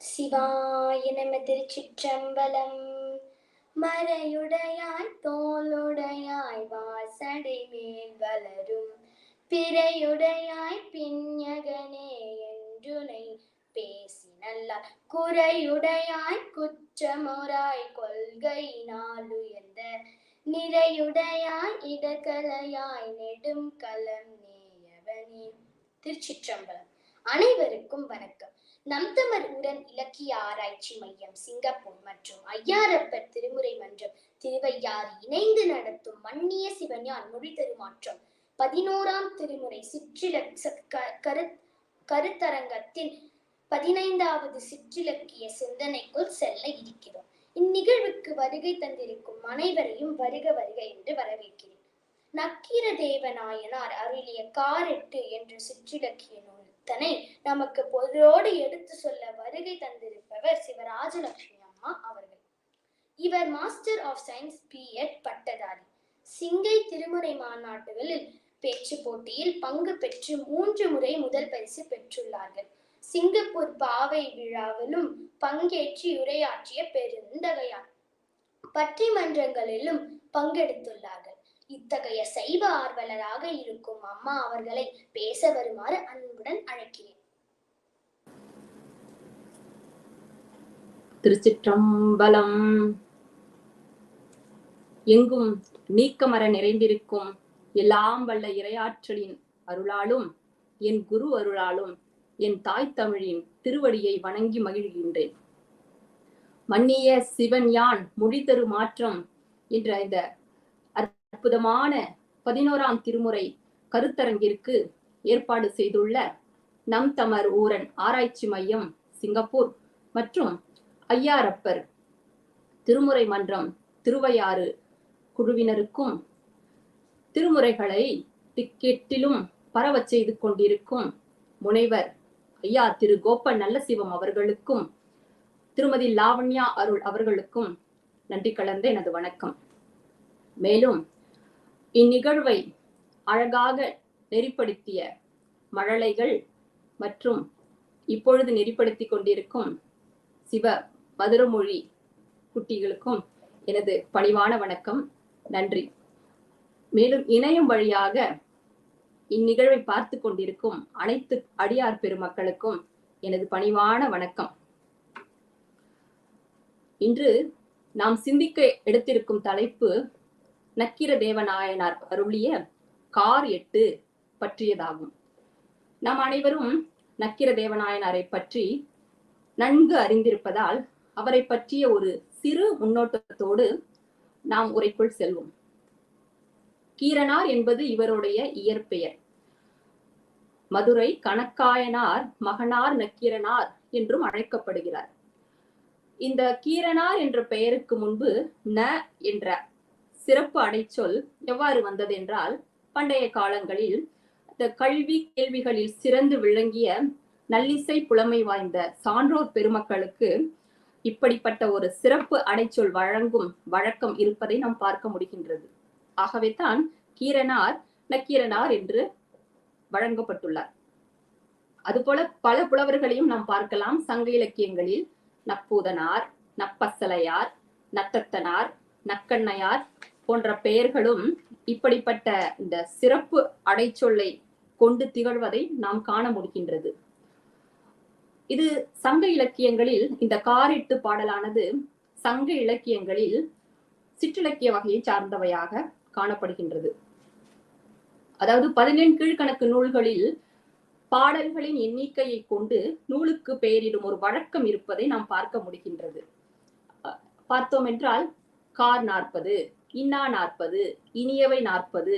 சிவாய நம. திருச்சிற்றம்பலம். மறையுடையாய் தோளுடையாய் வாசடை மேல் வளரும் பிறையுடையாய் பிஞகனே என்றுனை பேசி நல்லார் குறையுடையாய் குற்றமுறாய் கொள்கையினால் உயர்ந்த நிறையுடையாய் இடகலையாய் நெடும் களம் நேயவனே. திருச்சிற்றம்பலம். அனைவருக்கும் வணக்கம். நம் தமிழ் உடன் இலக்கிய ஆராய்ச்சி மையம் சிங்கப்பூர் மற்றும் ஐயாரப்பர் திருமுறை மன்றம் திருவையாறு இணைந்து நடத்தும் மன்னிய சிவஞான் மொழி தருமாற்றம் 11ஆம் திருமுறை கருத்தரங்கத்தின் 15வது சிற்றிலக்கிய சிந்தனைக்குள் செல்ல இருக்கிறோம். இந்நிகழ்வுக்கு வருகை தந்திருக்கும் அனைவரையும் வருக வருக என்று வரவேற்கிறேன். நக்கீர தேவநாயனார் அருளிய காரெட்டு என்ற சிற்றிலக்கிய நூல்தனை நமக்கு பொருளோடு எடுத்து சொல்ல வருகை தந்திருப்பவர் சிவராஜலட்சுமி அம்மா அவர்கள். இவர் மாஸ்டர் ஆஃப் சயின்ஸ் பிஎட் பட்டதாரி. சிங்கை திருமுறை மாநாட்டுகளில் பேச்சு போட்டியில் பங்கு பெற்று 3 முறை முதல் பரிசு பெற்றுள்ளார்கள். சிங்கப்பூர் பாவை விழாவிலும் பங்கேற்று உரையாற்றிய பெருந்தகையார். பட்டிமன்றங்களிலும் பங்கெடுத்துள்ளார்கள். இத்தகைய சைவ ஆர்வலராக இருக்கும் அம்மா அவர்களை பேச வருமாறு அன்புடன் அழைக்கிறேன். திருச்சிற்றம்பலம். எங்கும் நீக்கமர நிறைந்திருக்கும் எல்லாம் வல்ல இறையாற்றலின் அருளாலும் என் குரு அருளாலும் என் தாய் தமிழின் திருவடியை வணங்கி மகிழ்கின்றேன். மன்னிய சிவன் யான் மொழி தரு மாற்றம் என்ற இந்த அற்புதமான 11ஆம் திருமுறை கருத்தரங்கிற்கு ஏற்பாடு செய்துள்ள நம் தமிழ் ஊரன் ஆராய்ச்சி மையம் சிங்கப்பூர் மற்றும் ஐயாரப்பர் திருமுறை மன்றம் திருவையாறு குழுவினருக்கும் திருமுறைகளை திக்கெட்டிலும் பரவச் செய்து கொண்டிருக்கும் முனைவர் ஐயா திரு கோப்ப நல்லசிவம் அவர்களுக்கும் திருமதி லாவண்யா அருள் அவர்களுக்கும் நன்றி கலந்த எனது வணக்கம். மேலும் இந்நிகழ்வை அழகாக நெறிப்படுத்திய மழலைகள் மற்றும் இப்பொழுது நெறிப்படுத்தி கொண்டிருக்கும் சிவ மதுரமொழி குட்டிகளுக்கும் எனது பணிவான வணக்கம், நன்றி. மேலும் இணையம் வழியாக இந்நிகழ்வை பார்த்து கொண்டிருக்கும் அனைத்து அடியார் பெருமக்களுக்கும் எனது பணிவான வணக்கம். இன்று நாம் சிந்திக்க எடுத்திருக்கும் தலைப்பு நக்கீர தேவநாயனார் அருளிய கார் எட்டு பற்றியதாகும். நாம் அனைவரும் நக்கீர தேவநாயனாரை பற்றி நன்கு அறிந்திருப்பதால் அவரை பற்றிய ஒரு சிறு முன்னோட்டத்தோடு நாம் உரைக்குள் செல்வோம். கீரனார் என்பது இவருடைய இயற்பெயர். மதுரை கணக்காயனார் மகனார் நக்கீரனார் என்றும் அழைக்கப்படுகிறார். இந்த கீரனார் என்ற பெயருக்கு முன்பு ந என்ற சிறப்பு அடைச்சொல் எவ்வாறு வந்தது என்றால், பண்டைய காலங்களில் இந்த கல்வி கேள்விகளில் சிறந்து விளங்கிய நல்லிசை புலமை வாய்ந்த சான்றோர் பெருமக்களுக்கு இப்படிப்பட்ட ஒரு சிறப்பு அடைச்சொல் வழங்கும் வழக்கம் இருப்பதை நாம் பார்க்க முடிகின்றது. ஆகவே தான் கீரனார் நக்கீரனார் என்று வழங்கப்பட்டுள்ளார். அதுபோல பல புலவர்களையும் நாம் பார்க்கலாம். சங்க இலக்கியங்களில் நப்பூதனார், நப்பசலையார், நத்தத்தனார், நக்கண்ணையார் போன்ற பெயர்களும் இப்படிப்பட்ட இந்த சிறப்பு அடைச்சொல்லை கொண்டு திகழ்வதை நாம் காண முடிகின்றது. இது சங்க இலக்கியங்களில் இந்த காரெட்டு பாடலானது சங்க இலக்கியங்களில் சிற்றிலக்கிய வகையை சார்ந்தவையாக காணப்படுகின்றது. அதாவது 14 கீழ்கணக்கு நூல்களில் பாடல்களின் எண்ணிக்கையை கொண்டு நூலுக்கு பெயரிடும் ஒரு வழக்கம் இருப்பதை நாம் பார்க்க முடிகின்றது. பார்த்தோம் என்றால் கார் 40, இன்னா 40, இனியவை 40,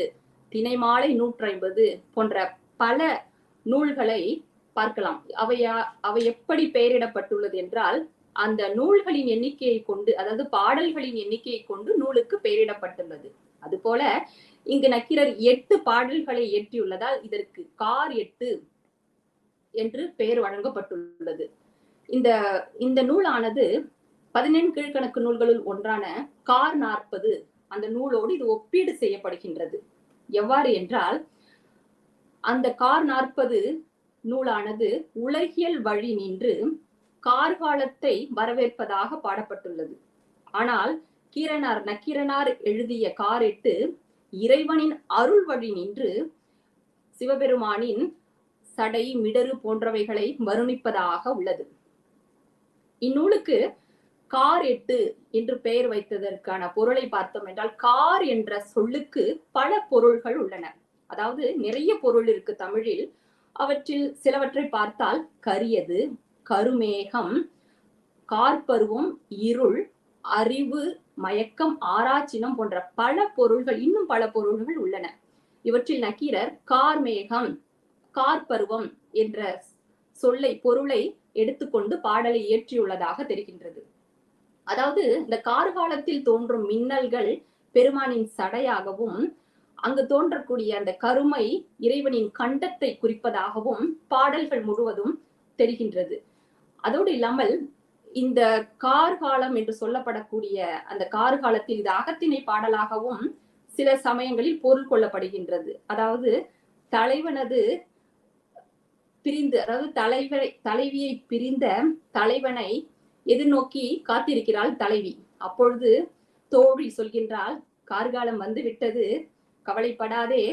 தினைமாலை 150 போன்ற பல நூல்களை பார்க்கலாம். அவை எப்படி பெயரிடப்பட்டுள்ளது என்றால் அந்த நூல்களின் எண்ணிக்கையை கொண்டு, அதாவது பாடல்களின் எண்ணிக்கையை கொண்டு நூலுக்கு பெயரிடப்பட்டுள்ளது. அதுபோல இங்கு நக்கீரர் 8 பாடல்களை இயற்றியுள்ளதால் இதற்கு கார் 8 என்று பெயர் வழங்கப்பட்டுள்ளது. இந்த நூலானது 14 கீழ்கணக்கு நூல்களுள் ஒன்றான கார் 40 அந்த நூலோடு இது ஒப்பீடு செய்யப்படுகின்றது. எவ்வாறு என்றால், அந்த கார் 40 நூலானது உலகியல் வழி நின்று கார்காலத்தை வரவேற்பதாக பாடப்பட்டுள்ளது. ஆனால் நக்கீரனார் எழுதிய கார் 8 இறைவனின் அருள் வழி நின்று சிவபெருமானின் சடை, மிடறு போன்றவைகளை வருணிப்பதாக உள்ளது. இந்நூலுக்கு கார் 8 என்று பெயர் வைத்ததற்கான பொருளை பார்த்தோம் என்றால், கார் என்ற சொல்லுக்கு பல பொருள்கள் உள்ளன. அதாவது நிறைய பொருள் இருக்கு தமிழில். அவற்றில் சிலவற்றை பார்த்தால் கரியது, கருமேகம், கார்பருவம், இருள், அறிவு, மயக்கம், ஆராய்ச்சினம் போன்ற பல பொருள்கள், இன்னும் பல பொருள்கள் உள்ளன. இவற்றில் நக்கீரர் கார்மேகம், கார்பருவம் என்ற பொருளை எடுத்துக்கொண்டு பாடலை இயற்றியுள்ளதாக தெரிகின்றது. அதாவது இந்த கார்காலத்தில் தோன்றும் மின்னல்கள் பெருமானின் சடையாகவும், அங்கு தோன்றக்கூடிய அந்த கருமை இறைவனின் கண்டத்தை குறிப்பதாகவும் பாடல்கள் முழுவதும் தெரிகின்றது. அதோடு இல்லாமல் இந்த கார்காலம் என்று சொல்லப்படக்கூடிய அந்த கார்காலத்தில் இது அகத்திணை பாடலாகவும் சில சமயங்களில் பொருள் கொள்ளப்படுகின்றது. அதாவது தலைவனது பிரிந்து, அதாவது தலைவியை பிரிந்த தலைவனை எதிர்நோக்கி காத்திருக்கிறாள் தலைவி. அப்பொழுது தோழி சொல்கின்றாள், கார்காலம் வந்து விட்டது, கவலைப்படாதே,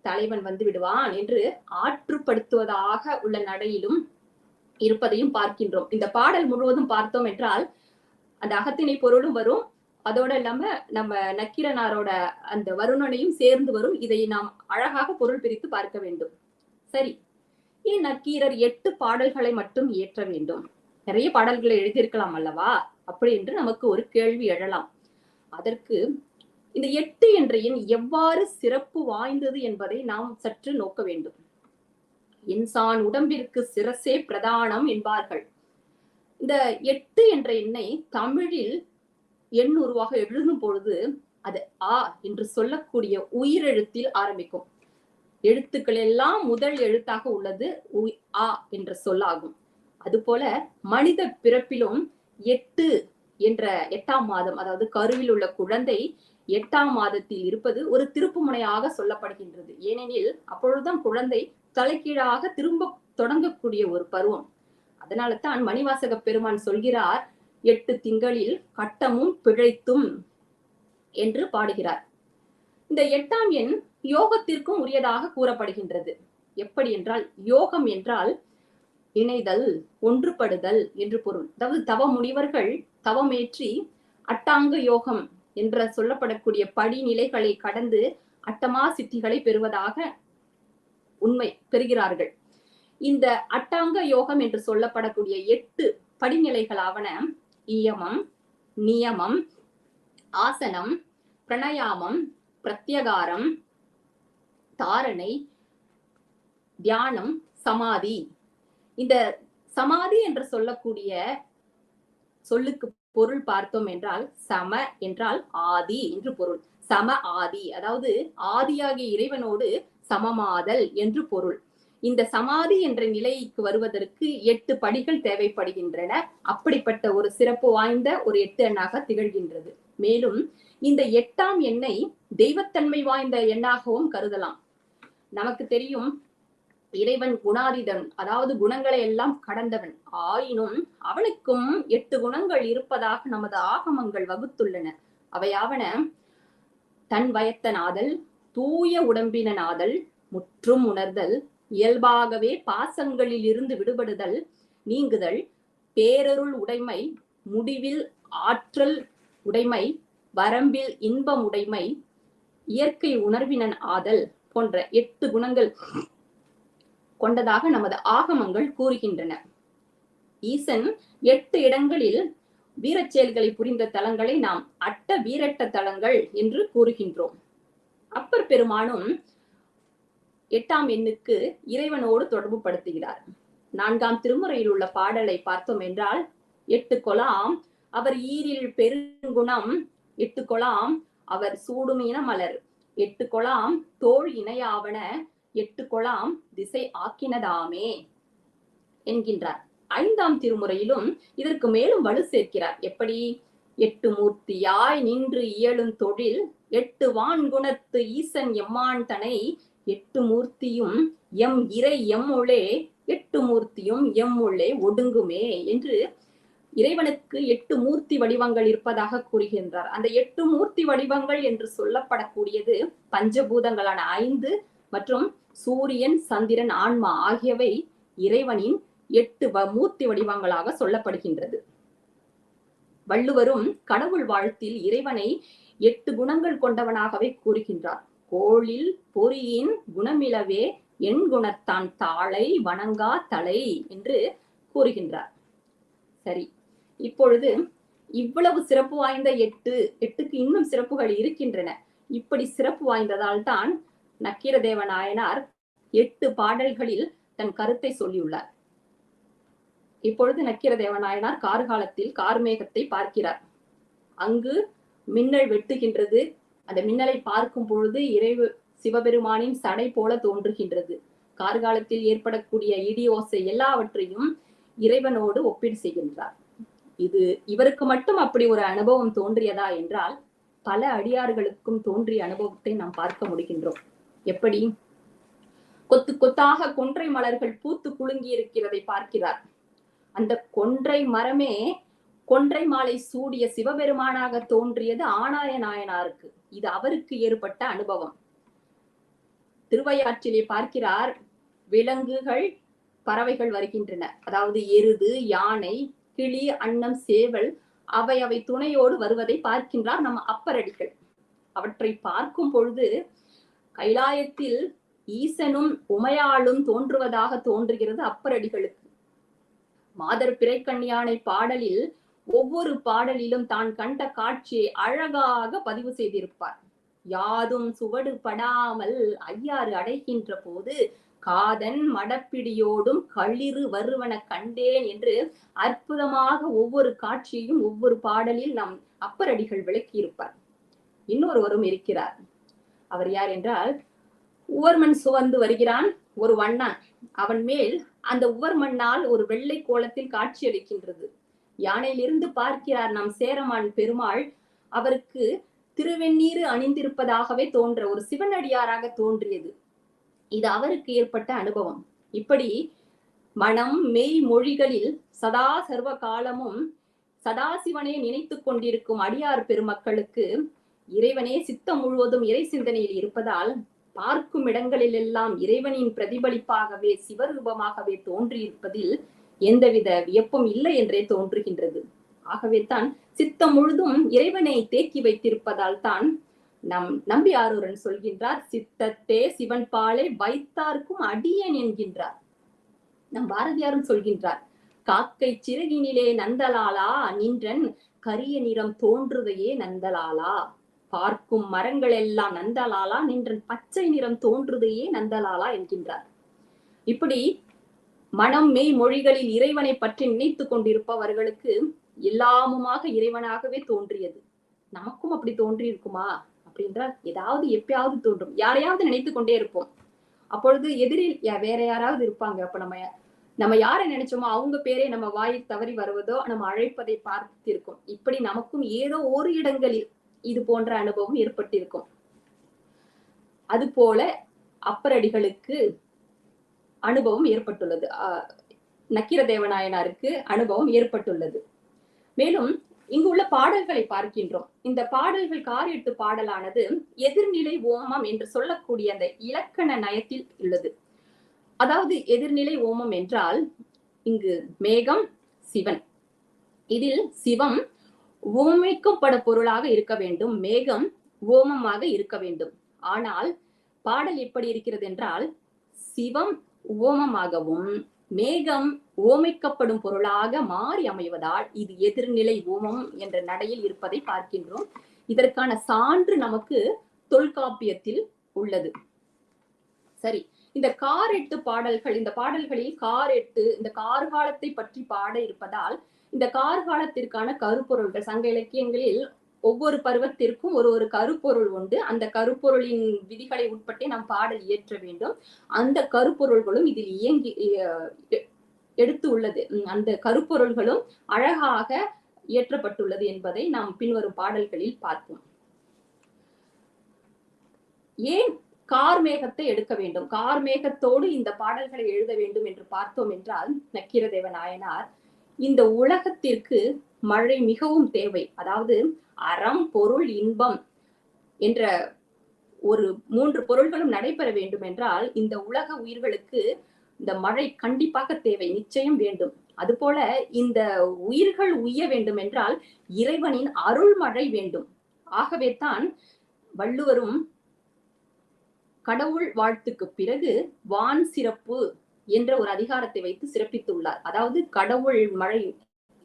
தலைவன் வந்து விடுவான் என்று ஆற்றுப்படுத்துவதாக உள்ள நடையிலும் இருப்பதையும் பார்க்கின்றோம். இந்த பாடல் முழுவதும் பார்த்தோம் என்றால் அந்த அகத்திணை பொருளும் வரும், அதோட இல்லாம நம்ம நக்கீரனாரோட அந்த வருணனையும் சேர்ந்து வரும். இதை நாம் அழகாக பொருள் பிரித்து பார்க்க வேண்டும். சரி, ஏன் நக்கீரர் 8 பாடல்களை மட்டும் இயற்ற வேண்டும்? நிறைய பாடல்களை எழுதியிருக்கலாம் அல்லவா? அப்படி என்று நமக்கு ஒரு கேள்வி எழலாம். அதற்கு இந்த 8 என்ற எண் எவ்வாறு சிறப்பு வாய்ந்தது என்பதை நாம் சற்று நோக்க வேண்டும். இன்சான் உடம்பிற்கு சிரசே பிரதானம் என்பார்கள். இந்த 8 என்ற எண்ணை தமிழில் எண் உருவாக எழுதும் பொழுது அது ஆ என்று சொல்லக்கூடிய உயிரெழுத்தில் ஆரம்பிக்கும். எழுத்துக்கள் எல்லாம் முதல் எழுத்தாக உள்ளது ஆ என்ற சொல்லாகும். அதுபோல மனித பிறப்பிலும் 8 என்ற 8ஆம் மாதம், அதாவது கருவில் உள்ள குழந்தை 8ஆம் மாதத்தில் இருப்பது ஒரு திருப்பு முனையாக சொல்லப்படுகின்றது. ஏனெனில் அப்பொழுதுதான் குழந்தை தலைகீழாக திரும்ப தொடங்கக்கூடிய ஒரு பருவம். அதனால தான் மணிவாசக பெருமான் சொல்கிறார், 8 திங்களில் கட்டமும் பிழைத்தும் என்று பாடுகிறார். இந்த 8ஆம் எண் யோகத்திற்கும் உரியதாக கூறப்படுகின்றது. எப்படி என்றால், யோகம் என்றால் இணைதல், ஒன்றுபடுதல் என்று பொருள். அதாவது தவ முனிவர்கள் தவமேற்றி அட்டாங்க யோகம் என்ற சொல்லப்படக்கூடிய படிநிலைகளை கடந்து அட்டமா சித்திகளை பெறுவதாக பெறுகிறார்கள். இந்த அட்டாங்க யோகம் என்று சொல்லப்படக்கூடிய 8 படிநிலைகளாவன இயமம், நியமம், ஆசனம், பிரணயாமம், பிரத்யகாரம், தாரணை, தியானம், சமாதி. இந்த சமாதி என்று சொல்லக்கூடிய சொல்லுக்கு பொருள் பார்த்தோம் என்றால், சம என்றால் ஆதி என்று பொருள். சம ஆதி, அதாவது ஆதியாகிய இறைவனோடு சமமாதல் என்று பொருள். இந்த சமாதி என்ற நிலைக்கு வருவதற்கு 8 படிகள் தேவைப்படுகின்றன. அப்படிப்பட்ட ஒரு சிறப்பு வாய்ந்த ஒரு 8 எண்ணாக திகழ்கின்றது. மேலும் இந்த 8ஆம் எண்ணை தெய்வத்தன்மை வாய்ந்த எண்ணாகவும் கருதலாம். நமக்கு தெரியும், இறைவன் குணாதீதன், அதாவது குணங்களை எல்லாம் கடந்தவன். ஆயினும் அவனுக்கும் 8 குணங்கள் இருப்பதாக நமது ஆகமங்கள் வகுத்துள்ளன. அவையாவன தன் வயத்தனாதல், தூய உடம்பினாதல், முற்றும் உணர்தல், இயல்பாகவே பாசங்களில் இருந்து விடுபடுதல், நீங்குதல், பேரருள் உடைமை, முடிவில் ஆற்றல் உடைமை, வரம்பில் இன்பம் உடைமை, இயற்கை உணர்வினன் ஆதல் போன்ற 8 குணங்கள் கொண்டதாக நமது ஆகமங்கள் கூறுகின்றன. ஈசன் 8 இடங்களில் வீரச் செயல்களை புரிந்த தலங்களை நாம் அட்ட வீரட்ட தலங்கள் என்று கூறுகின்றோம். அப்பர் பெருமானும் 8ஆம் எண்ணுக்கு இறைவனோடு தொடர்பு படுத்துகிறார். 4ஆம் திருமுறையில் உள்ள பாடலை பார்த்தோம் என்றால், 8 கொலாம் அவர் ஈரில் பெருங்குணம், 8 கொலாம் அவர் சூடுமீன மலர், 8 கொலாம் தோள் இணையாவன, 8 கொலாம் திசை ஆக்கினதாமே என்கின்றார். 5ஆம் திருமுறையிலும் இதற்கு மேலும் வலு சேர்க்கிறார். எப்படி? 8 மூர்த்தியாய் நின்று இயலும் தொழில், 8 வான்குணத்து ஈசன் எம்மான் தனை, 8 மூர்த்தியும் எம் இறை எம்முளே எட்டு மூர்த்தியும் எம்முள்ளே ஒடுங்குமே என்று இறைவனுக்கு 8 மூர்த்தி வடிவங்கள் இருப்பதாக கூறுகின்றார். அந்த 8 மூர்த்தி வடிவங்கள் என்று சொல்லப்படக்கூடியது பஞ்சபூதங்களான 5 மற்றும் சூரியன், சந்திரன், ஆன்மா ஆகியவை இறைவனின் 8 மூர்த்தி வடிவங்களாக சொல்லப்படுகின்றது. வள்ளுவரும் கடவுள் வாழ்த்தில் இறைவனை 8 குணங்கள் கொண்டவனாகவே கூறுகின்றார். கோளில் பொறியின் குணமிலவே என் குணத்தான் தாளை வணங்கா தலை என்று கூறுகின்றார். சரி, இப்பொழுது இவ்வளவு சிறப்பு வாய்ந்த 8க்கு இன்னும் சிறப்புகள் இருக்கின்றன. இப்படி சிறப்பு வாய்ந்ததால் தான் நக்கீரதேவ நாயனார் 8 பாடல்களில் தன் கருத்தை சொல்லியுள்ளார். இப்பொழுது நக்கீரதேவ நாயனார் கார்காலத்தில் கார்மேகத்தை பார்க்கிறார். அங்கு மின்னல் வெட்டுகின்றது. அந்த மின்னலை பார்க்கும் பொழுது சிவபெருமானின் சடை போல தோன்றுகின்றது. கார்காலத்தில் ஏற்படக்கூடிய இடி ஓசை எல்லாவற்றையும் இறைவனோடு ஒப்பீடு செய்கின்றார். இது இவருக்கு மட்டும் அப்படி ஒரு அனுபவம் தோன்றியதா என்றால் பல அடியார்களுக்கும் தோன்றிய அனுபவத்தை நாம் பார்க்க முடிகின்றோம். எப்படி? கொத்து கொத்தாக கொன்றை மலர்கள் பூத்து குலுங்கி இருக்கிறதை பார்க்கிறார். அந்த கொன்றை மரமே கொன்றை மாலை சூடிய சிவபெருமானாக தோன்றியது ஆனாய நாயனாருக்கு. இது அவருக்கு ஏற்பட்ட அனுபவம். திருவையாற்றிலே பார்க்கிறார், விலங்குகள், பறவைகள் வருகின்றன. அதாவது எருது, யானை, கிளி, அன்னம், சேவல் அவை துணையோடு வருவதை பார்க்கின்றார் நம் அப்பரடிகள். அவற்றை பார்க்கும் பொழுது கைலாயத்தில் ஈசனும் உமையாளும் தோன்றுவதாக தோன்றுகிறது அப்பரடிகளுக்கு. மாதர் பிறைக்கண்யானை பாடலில் ஒவ்வொரு பாடலிலும் தான் கண்ட காட்சியை அழகாக பதிவு செய்திருப்பார். யாதும் சுவடு படாமல் ஐயாறு அடைகின்ற போது காதன் மடப்பிடியோடும் களிறு வருவன கண்டேன் என்று அற்புதமாக ஒவ்வொரு காட்சியையும் ஒவ்வொரு பாடலில் நம் அப்பரடிகள் விளக்கியிருப்பார். இன்னொருவரும் இருக்கிறார். அவர் யார் என்றால், உவர்மண் சுவந்து வருகிறான் ஒரு வண்ணான். அவன் மேல் அந்த உவர்மண்ணால் ஒரு வெள்ளை கோலத்தில் காட்சி அளிக்கின்றது. யானையிலிருந்து பார்க்கிறார் நம் சேரமான் பெருமாள். அவருக்கு திருவெண்ணீரு அணிந்திருப்பதாகவே தோன்ற ஒரு சிவனடியாராக தோன்றியது. இது அவருக்கு ஏற்பட்ட அனுபவம். இப்படி மனம் மெய் மொழிகளில் சதா சர்வ காலமும் சதாசிவனை நினைத்துக் கொண்டிருக்கும் அடியார் பெருமக்களுக்கு இறைவனே சித்தம் முழுவதும் இறை சிந்தனையில் இருப்பதால் பார்க்கும் இடங்களில் எல்லாம் இறைவனின் பிரதிபலிப்பாகவே சிவரூபமாகவே தோன்றியிருப்பதில் எந்தவித வியப்பும் இல்லை என்றே தோன்றுகின்றது. ஆகவே தான் சித்தம் முழுதும் இறைவனை தேக்கி வைத்திருப்பதால் தான் நம் நம்பி ஆரூரன் சொல்கின்றார், சித்தத்தே சிவன் பாலை வைத்தார்க்கும் அடியேன் என்கின்றார். நம் பாரதியாரும் சொல்கின்றார், காக்கை சிறகினிலே நந்தலாலா நின்றன் கரிய நிறம் தோன்றுதையே நந்தலாலா, பார்க்கும் மரங்கள் எல்லாம் நந்தலாலா நின்றன் பச்சை நிறம் தோன்றுதையே நந்தலாலா என்கின்றார். இப்படி மனம் மெய் மொழிகளில் இறைவனை பற்றி நினைத்துக் கொண்டிருப்பவர்களுக்கு எல்லாமுமாக இறைவனாகவே தோன்றியது. நமக்கும் அப்படி தோன்றி இருக்குமா அப்படின்றால் ஏதாவது எப்பயாவது தோன்றும். யாரையாவது நினைத்து கொண்டே இருப்போம். அப்பொழுது எதிரில் வேற யாராவது இருப்பாங்க. அப்ப நம்ம யாரை நினைச்சோமோ அவங்க பேரே நம்ம வாயை தவறி வருவதோ நம்ம அழைப்பதை பார்த்திருக்கும். இப்படி நமக்கும் ஏதோ ஒரு இடங்களில் இது போன்ற அனுபவம் ஏற்பட்டிருக்கும். அது போல அப்பரடிகளுக்கு அனுபவம் ஏற்பட்டுள்ளது. நக்கீரதேவ நாயனாருக்கு அனுபவம் ஏற்பட்டுள்ளது. மேலும் இங்கு உள்ள பாடல்களை பார்க்கின்றோம். இந்த பாடல்கள் கார்8 பாடலானது எதிர்நிலை ஓமம் என்று சொல்லக்கூடிய அந்த இலக்கண நயத்தில் உள்ளது. அதாவது எதிர்நிலை ஓமம் என்றால் இங்கு மேகம் சிவன், இதில் சிவம் ஓமைக்கப்பட பொருளாக இருக்க வேண்டும், மேகம் ஓமமாக இருக்க வேண்டும். ஆனால் பாடல் எப்படி இருக்கிறது என்றால் சிவம் ஓமமாகவும் மேகம் ஓமைக்கப்படும் பொருளாக மாறி அமைவதால் இது எதிர்நிலை ஓமம் என்ற நடையில் இருப்பதை பார்க்கின்றோம். இதற்கான சான்று நமக்கு தொல்காப்பியத்தில் உள்ளது. சரி, இந்த கார்8 பாடல்கள், இந்த பாடல்களில் கார்8 இந்த கார்காலத்தை பற்றி பாட இருப்பதால் இந்த கார்காலத்திற்கான கருப்பொருள்கள் சங்க இலக்கியங்களில் ஒவ்வொரு பருவத்திற்கும் ஒரு கருப்பொருள் உண்டு. அந்த கருப்பொருளின் விதிகளை உட்பட்டே நாம் பாடல் இயற்ற வேண்டும். அந்த கருப்பொருள்களும் இதில் இயங்கி எடுத்து உள்ளது. அந்த கருப்பொருள்களும் அழகாக இயற்றப்பட்டுள்ளது என்பதை நாம் பின்வரும் பாடல்களில் பார்ப்போம். ஏன் கார்மேகத்தை எடுக்க வேண்டும். கார்மேகத்தோடு இந்த பாடல்களை எழுத வேண்டும் என்று பார்த்தோம் என்றால் நக்கீரதேவ நாயனார் இந்த உலகத்திற்கு மழை மிகவும் தேவை. அதாவது அறம், பொருள், இன்பம் என்ற ஒரு 3 பொருள்களும் நடைபெற வேண்டும் என்றால் இந்த உலக உயிர்களுக்கு இந்த மழை கண்டிப்பாக தேவை, நிச்சயம் வேண்டும். அதுபோல இந்த உயிர்கள் உய்ய வேண்டும் என்றால் இறைவனின் அருள் மழை வேண்டும். ஆகவே தான் வள்ளுவரும் கடவுள் வாழ்த்துக்கு பிறகு வான் சிறப்பு என்ற ஒரு அதிகாரத்தை வைத்து சிறப்பித்துள்ளார். அதாவது கடவுள் மழை,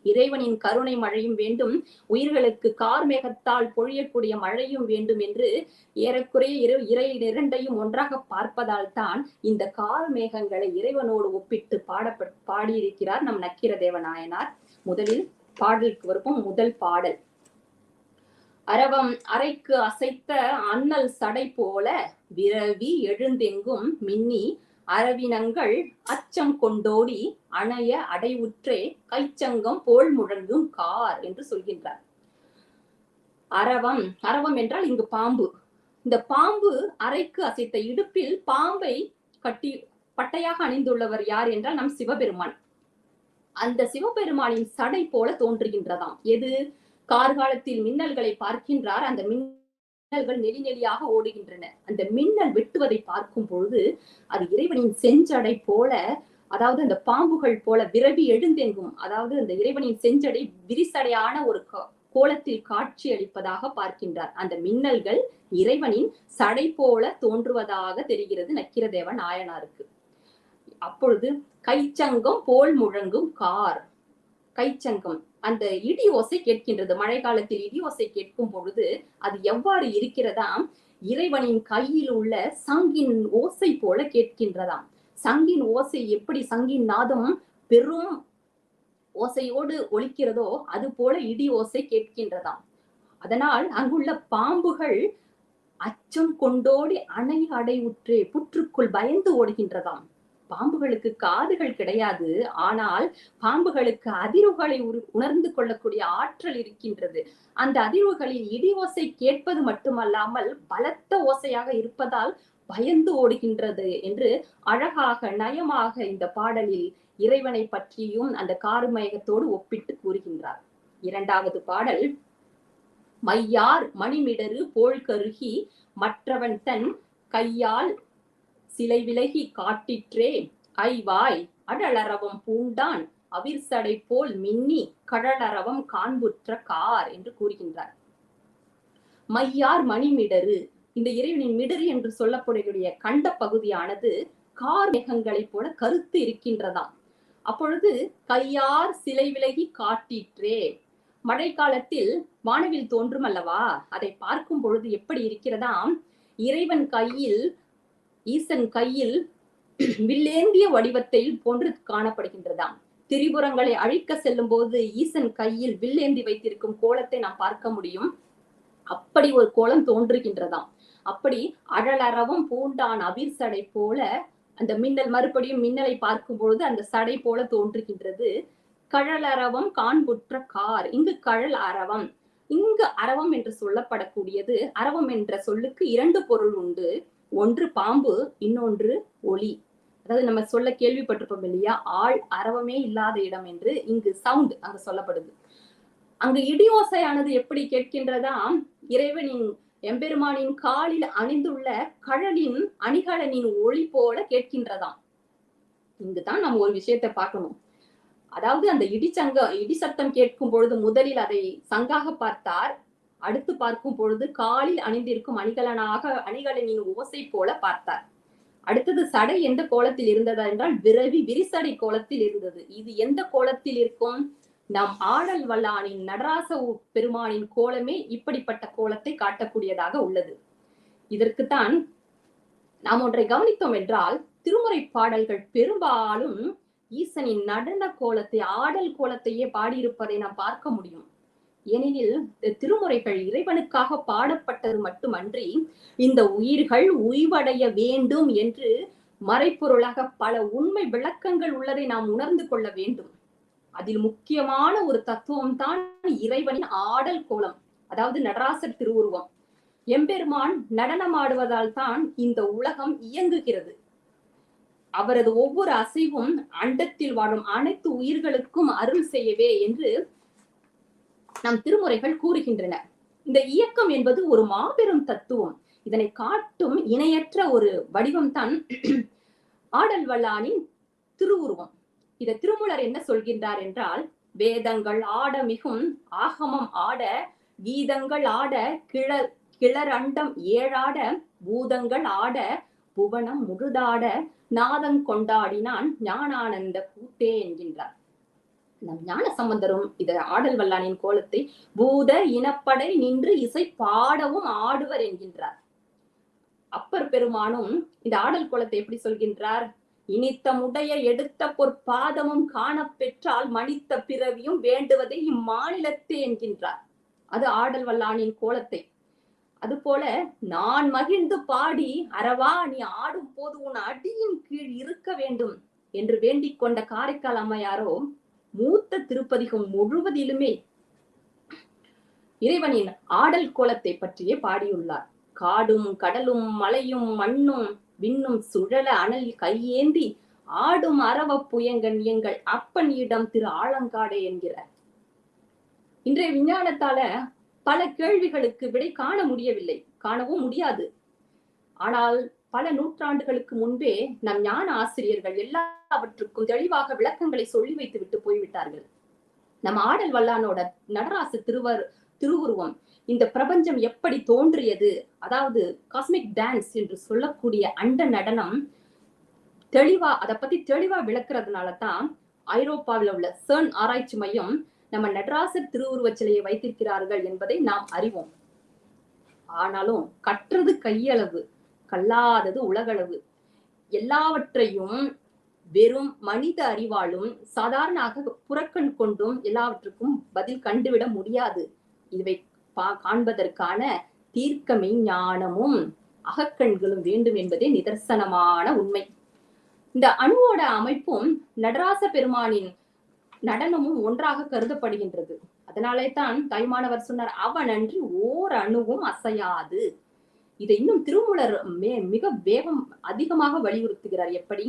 இறைவனின் கருணை மழையும் வேண்டும், உயிர்களுக்கு கார்மேகத்தால் பொழியக்கூடிய மழையும் வேண்டும் என்று ஏறக்குறைய இரண்டையும் ஒன்றாக பார்ப்பதால் தான் இந்த கார்மேகங்களை இறைவனோடு ஒப்பிட்டு பாடியிருக்கிறார் நம் நக்கீரதேவ நாயனார். முதலில் பாடலுக்கு வருவோம். முதல் பாடல். அரவம் அரைக்கு அசைத்த அண்ணல் சடை போல விரவி எழுந்தெங்கும் மின்னி அரவினங்கள் அச்சம் கொண்டோடி அணைய அடைவுற்றே கைச்சங்கம் போல் முழங்கும் கார் என்று சொல்கின்றார். அரவம், அரவம் என்றால் இங்கு பாம்பு. இந்த பாம்பு அரைக்கு அசைத்த, இடுப்பில் பாம்பை கட்டி பட்டையாக அணிந்துள்ளவர் யார் என்றால் நம் சிவபெருமான். அந்த சிவபெருமானின் சடை போல தோன்றுகின்றதாம். எது? கார்காலத்தில் மின்னல்களை பார்க்கின்றார். அந்த மின்னல்கள் நெளி நெளியாக ஓடுகின்றன. அந்த மின்னல் வெட்டுவதை பார்க்கும் பொழுது அது இறைவனின் செஞ்சடை போல, அதாவது அந்த பாம்புகள் போல விரவி எழுந்தெங்கும், அதாவது அந்த இறைவனின் செஞ்சடை விரிசடையான ஒரு கோலத்தில் காட்சி அளிப்பதாக பார்க்கின்றார். அந்த மின்னல்கள் இறைவனின் சடை போல தோன்றுவதாக தெரிகிறது நக்கீரதேவ நாயனாருக்கு. அப்பொழுது கைச்சங்கம் போல் முழங்கும் கார், கைச்சங்கம், அந்த இடி ஓசை கேட்கின்றது. மழை காலத்தில் இடி ஓசை கேட்கும் பொழுது அது எவ்வாறு இருக்கிறதாம்? இறைவனின் கையில் உள்ள சங்கின் ஓசை போல கேட்கின்றதாம். சங்கின் ஓசை எப்படி சங்கின் நாதம் பெரும் ஓசையோடு ஒலிக்கிறதோ அது போல இடி ஓசை கேட்கின்றதாம். அதனால் அங்குள்ள பாம்புகள் அச்சம் கொண்டோடி அணை அடைவுற்றே புற்றுக்குள் பயந்து ஓடுகின்றதாம். பாம்புகளுக்கு காதுகள் கிடையாது, ஆனால் பாம்புகளுக்கு அதிர்வுகளை உணர்ந்து கொள்ளக்கூடிய ஆற்றல் இருக்கின்றது. அந்த அதிர்வுகளில் இடி ஓசை கேட்பது மட்டுமல்லாமல் பலத்த ஓசையாக இருப்பதால் பயந்து ஓடுகின்றது என்று அழகாக நயமாக இந்த பாடலில் இறைவனை பற்றியும் அந்த கார்மேகத்தோடு ஒப்பிட்டு கூறுகின்றார். இரண்டாவது பாடல். மையார் மணிமிடரு போல் கருகி மற்றவன் தன் கையால் சிலை விலகி காட்டிற்றே ஐவாய் அடலரவம் பூண்டான் அவிர்சடை போல் மின்னி கடலரவம் காண்புற்ற கார் என்று கூறுகின்றார். மையார் மணிமிடரு, இந்த இறைவனின் மிடரு என்று சொல்லக்கூடிய கண்ட பகுதியானது கார் மேகங்களைப் போல கருத்து இருக்கின்றதாம். அப்பொழுது கையார் சிலை விலகி காட்டிற்றே, மழை காலத்தில் வானவில் தோன்றும் அல்லவா, அதை பார்க்கும் பொழுது எப்படி இருக்கிறதாம்? இறைவன் கையில், ஈசன் கையில் வில்லேந்திய வடிவத்தை போன்று காணப்படுகின்றதாம். திரிபுரங்களை அழிக்க செல்லும் போது ஈசன் கையில் வில்லேந்தி வைத்திருக்கும் கோலத்தை நாம் பார்க்க முடியும். அப்படி ஒரு கோலம் தோன்றுகின்றதாம். அப்படி அழலரவம் பூண்டான் அவிர் சடை போல அந்த மின்னல், மறுபடியும் மின்னலை பார்க்கும் பொழுது அந்த சடை போல தோன்றுகின்றது. கழலரவம் காண்புற்ற கார், இங்கு கழல் அரவம், இங்கு அரவம் என்று சொல்லப்படக்கூடியது, அரவம் என்ற சொல்லுக்கு 2 பொருள் உண்டு. ஒன்று பாம்பு, இன்னொன்று ஒலி. அதாவது நம்ம சொல்ல கேள்விப்பட்டிருப்போம் இல்லையா, ஆள் அரவமே இல்லாத இடம் என்று. இங்கு சவுண்ட் அங்கு சொல்லப்படுது. அங்கு இடி ஓசையானது எப்படி கேட்கின்றதாம்? இறைவனின் எம்பெருமானின் காலில் அணிந்துள்ள கழலின் அணிகலனின் ஒளி போல கேட்கின்றதாம். இங்குதான் நம்ம ஒரு விஷயத்தை பார்க்கணும். அதாவது அந்த இடி சத்தம் கேட்கும் பொழுது முதலில் அதை சங்காக பார்த்தார். அடுத்து பார்க்கும் பொழுது காலில் அணிந்திருக்கும் அணிகலனின் ஓசை போல பார்த்தார். அடுத்தது சடை எந்த கோலத்தில் இருந்ததா என்றால் விரிசடை கோலத்தில் இருந்தது. இது எந்த கோலத்தில் இருக்கும்? நம் ஆடல் வல்லானின் நடராச பெருமானின் கோலமே இப்படிப்பட்ட கோலத்தை காட்டக்கூடியதாக உள்ளது. இதற்குத்தான் நாம் ஒன்றை கவனித்தோம் என்றால், திருமுறை பாடல்கள் பெரும்பாலும் ஈசனின் நடன கோலத்தை, ஆடல் கோலத்தையே பாடியிருப்பதை நாம் பார்க்க முடியும். ஏனெனில் திருமுறைகள் இறைவனுக்காக பாடப்பட்டது மட்டுமன்றி இந்த உயிர்கள் உய்வடைய வேண்டும் என்று மறைப்பொருளாக பல உண்மை விளக்கங்கள் உள்ளதை நாம் உணர்ந்து கொள்ள வேண்டும். அதில் முக்கியமான ஒரு தத்துவம் தான் இறைவனின் ஆடல் கோலம், அதாவது நடராசர் திருவுருவம். எம்பெருமான் நடனமாடுவதால் தான் இந்த உலகம் இயங்குகிறது. அவரது ஒவ்வொரு அசைவும் அண்டத்தில் வாழும் அனைத்து உயிர்களுக்கும் அருள் செய்யவே என்று நம் திருமுறைகள் கூறுகின்றன. இந்த இயக்கம் என்பது ஒரு மாபெரும் தத்துவம். இதனை காட்டும் இணையற்ற ஒரு வடிவம் தான் ஆடல் வல்லானின் திருவுருவம். இத திருமூலர் என்ன சொல்கின்றார் என்றால், வேதங்கள் ஆட மிகும் ஆகமம் ஆட, கீதங்கள் ஆட, கிளரண்டம் ஏழாட, பூதங்கள் ஆட, புவனம் முழுதாட, நாதம் கொண்டாடினான் ஞானானந்த கூத்தே என்கின்றார். நம் ஞான சம்பந்தரும் இத ஆடல் வல்லானின் கோலத்தை பூத இனப்படை நின்று இசை பாடவும் ஆடுவர் என்கின்றார். அப்பர் பெருமானும் இந்த ஆடல் கோலத்தை எப்படி சொல்கின்றார்? இனித்தமுடைய எடுத்த பொற்பாதமும் காண பெற்றால் மனித்த பிறவியும் வேண்டுவதை இம்மாநிலத்தே என்கின்றார். அது ஆடல் வல்லானின் கோலத்தை. அதுபோல நான் மகிழ்ந்து பாடி அரவா நீ ஆடும் போது உன் அடியின் கீழ் இருக்க வேண்டும் என்று வேண்டிக் கொண்ட காரைக்கால் அம்மையாரோ மூத்த திருப்பதிகம் முழுவதிலுமே இறைவனின் ஆடல் கோலத்தை பற்றியே பாடியுள்ளார். காடும் கடலும் மலையும் மண்ணும் விண்ணும் சுழல அனல் கையேந்தி ஆடும் அரவ புயங்கன் எங்கள் அப்பன் இடம் திரு ஆலங்காடே என்கிறார். இன்றைய விஞ்ஞானத்தால பல கேள்விகளுக்கு விடை காண முடியவில்லை, காணவும் முடியாது. ஆனால் பல நூற்றாண்டுகளுக்கு முன்பே நம் ஞான ஆசிரியர்கள் எல்லாவற்றுக்கும் தெளிவாக விளக்கங்களை சொல்லி வைத்து விட்டு போய்விட்டார்கள். நம் ஆடல் வல்லானோட நடராச திருவுருவம் இந்த பிரபஞ்சம் எப்படி தோன்றியது, அதாவது காஸ்மிக் டான்ஸ் என்று சொல்லக்கூடிய அண்ட நடனம் அதை பத்தி தெளிவா விளக்குறதுனாலதான் ஐரோப்பாவில் உள்ள CERN ஆராய்ச்சி மையம் நம்ம நடராசர் திருவுருவ சிலையை வைத்திருக்கிறார்கள் என்பதை நாம் அறிவோம். ஆனாலும் கற்றது கையளவு, கல்லாதது உலகளவு. எல்லாவற்றையும் வெறும் மனித அறிவாலும் சாதாரண புறக்கண் கொண்டும் எல்லாவற்றுக்கும் பதில் கண்டுவிட முடியாது. இதை காண்பதற்கான தீர்க்கமை ஞானமும் அகக்கண்களும் வேண்டும் என்பதே நிதர்சனமான உண்மை. இந்த அணுவோட அமைப்பும் நடராச பெருமானின் நடனமும் ஒன்றாக கருதப்படுகின்றது. அதனாலே தான் தாய்மானவர் சொன்னார், அவனன்றி ஓர் அணுவும் அசையாது. இதை இன்னும் திருமூலர் மிக அதிகமாக வலியுறுத்துகிறார். எப்படி?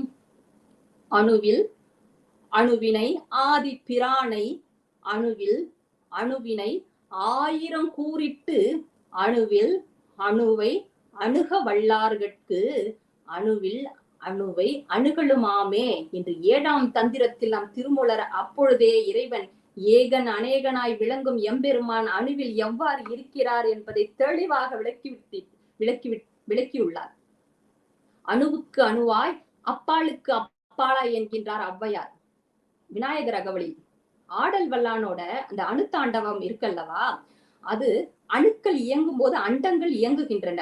அணுவில் அணுவினை ஆதி பிரானை அணுவில் அணுவினை 1000 கூறிட்டு அணுவில் அணுவை அணுக வல்லார்கட்கு அணுவில் அணுவை அணுகலுமாமே என்று 7ஆம் தந்திரத்தில் நாம் திருமூலர் அப்பொழுதே இறைவன் ஏகன் அநேகனாய் விளங்கும் எம்பெருமான் அணுவில் எவ்வாறு இருக்கிறார் என்பதை தெளிவாக விளக்கியுள்ளார். அணுவுக்கு அணுவாய் அப்பாளுக்கு அப்பாளாய் என்கின்றார் ஔவையார் விநாயகர் அகவலி. ஆடல் வல்லானோட அந்த அணுத்தாண்டவம் இருக்கல்லவா, அது அணுக்கள் இயங்கும் போது அண்டங்கள் இயங்குகின்றன.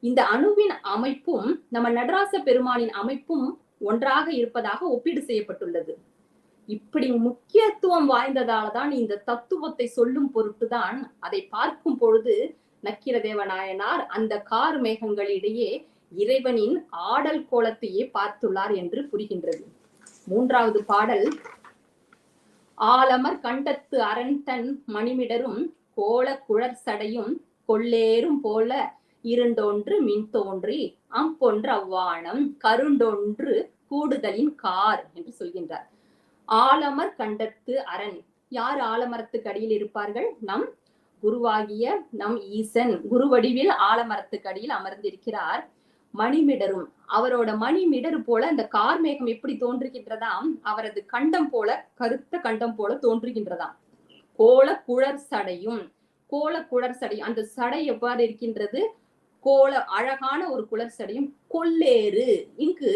இந்த அணுவின் அமைப்பும் நம்ம நடராச பெருமானின் அமைப்பும் ஒன்றாக இருப்பதாக ஒப்பீடு செய்யப்பட்டுள்ளது. இப்படி முக்கியத்துவம் வாய்ந்ததால்தான் இந்த தத்துவத்தை சொல்லும் பொருட்டுதான் அதை பார்க்கும் பொழுது நக்கீரதேவ நாயனார் அந்த கார் மேகங்களிடையே இறைவனின் ஆடல் கோலத்தையே பார்த்துள்ளார் என்று புரிகின்றது. 3வது பாடல், ஆலமர் கண்டத்து அரண்தன் மணிமிடரும் கோல குழற் சடையும் கொள்ளேறும் போல இருண்டொன்று மின் தோன்றி அம்பொன்று அவ்வானம் கருண்டொன்று கூடுதலின் கார் என்று சொல்கின்றார். ஆலமர் கண்டத்து அரண், யார் ஆலமரத்துக்கு அடியில் இருப்பார்கள்? நம் குருவாகிய நம் ஈசன் குரு வடிவில் ஆலமரத்துக்கு அடியில் அமர்ந்திருக்கிறார். மணிமிடரும், அவரோட மணிமிடரு போல அந்த கார்மேகம் எப்படி தோன்றுகின்றதாம், அவரது கண்டம் போல கருத்த கண்டம் போல தோன்றுகின்றதாம். கோல குழற் சடையும், கோல குழற் சடை, அந்த சடை எவ்வாறு இருக்கின்றது? கோல அழகான ஒரு குழற் சடையும். கொல்லேறு, இங்கு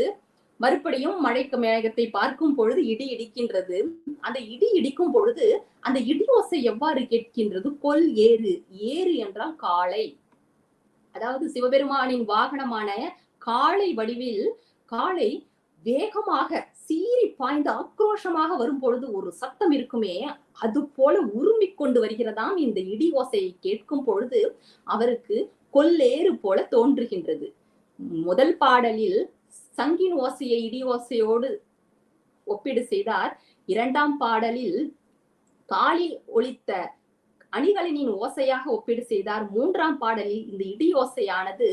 மறுபடியும் மழைக்கு மேகத்தை பார்க்கும் பொழுது இடி இடிக்கின்றது. அந்த இடி இடிக்கும் பொழுது அந்த இடி ஓசை எவ்வாறு கேட்கின்றது? கொல் ஏறு, ஏறு என்றால் காளை, அதாவது சிவபெருமானின் வாகனமான காளை வடிவில் காளை வேகமாக சீறி பாய்ந்து ஆக்ரோஷமாக வரும் பொழுது ஒரு சத்தம் இருக்குமே, அது போல உருமிக் கொண்டு வருகிறதாம். இந்த இடி ஓசையை கேட்கும் பொழுது அவருக்கு கொல்லேறு போல தோன்றுகின்றது. முதல் பாடலில் சங்கின் ஓசையை இடி ஓசையோடு ஒப்பீடு செய்தார். 2ஆம் பாடலில் காலில் ஒலித்த அணிகளின் ஓசையாக ஒப்பீடு செய்தார். 3ஆம் பாடலில் இந்த இடி ஓசையானது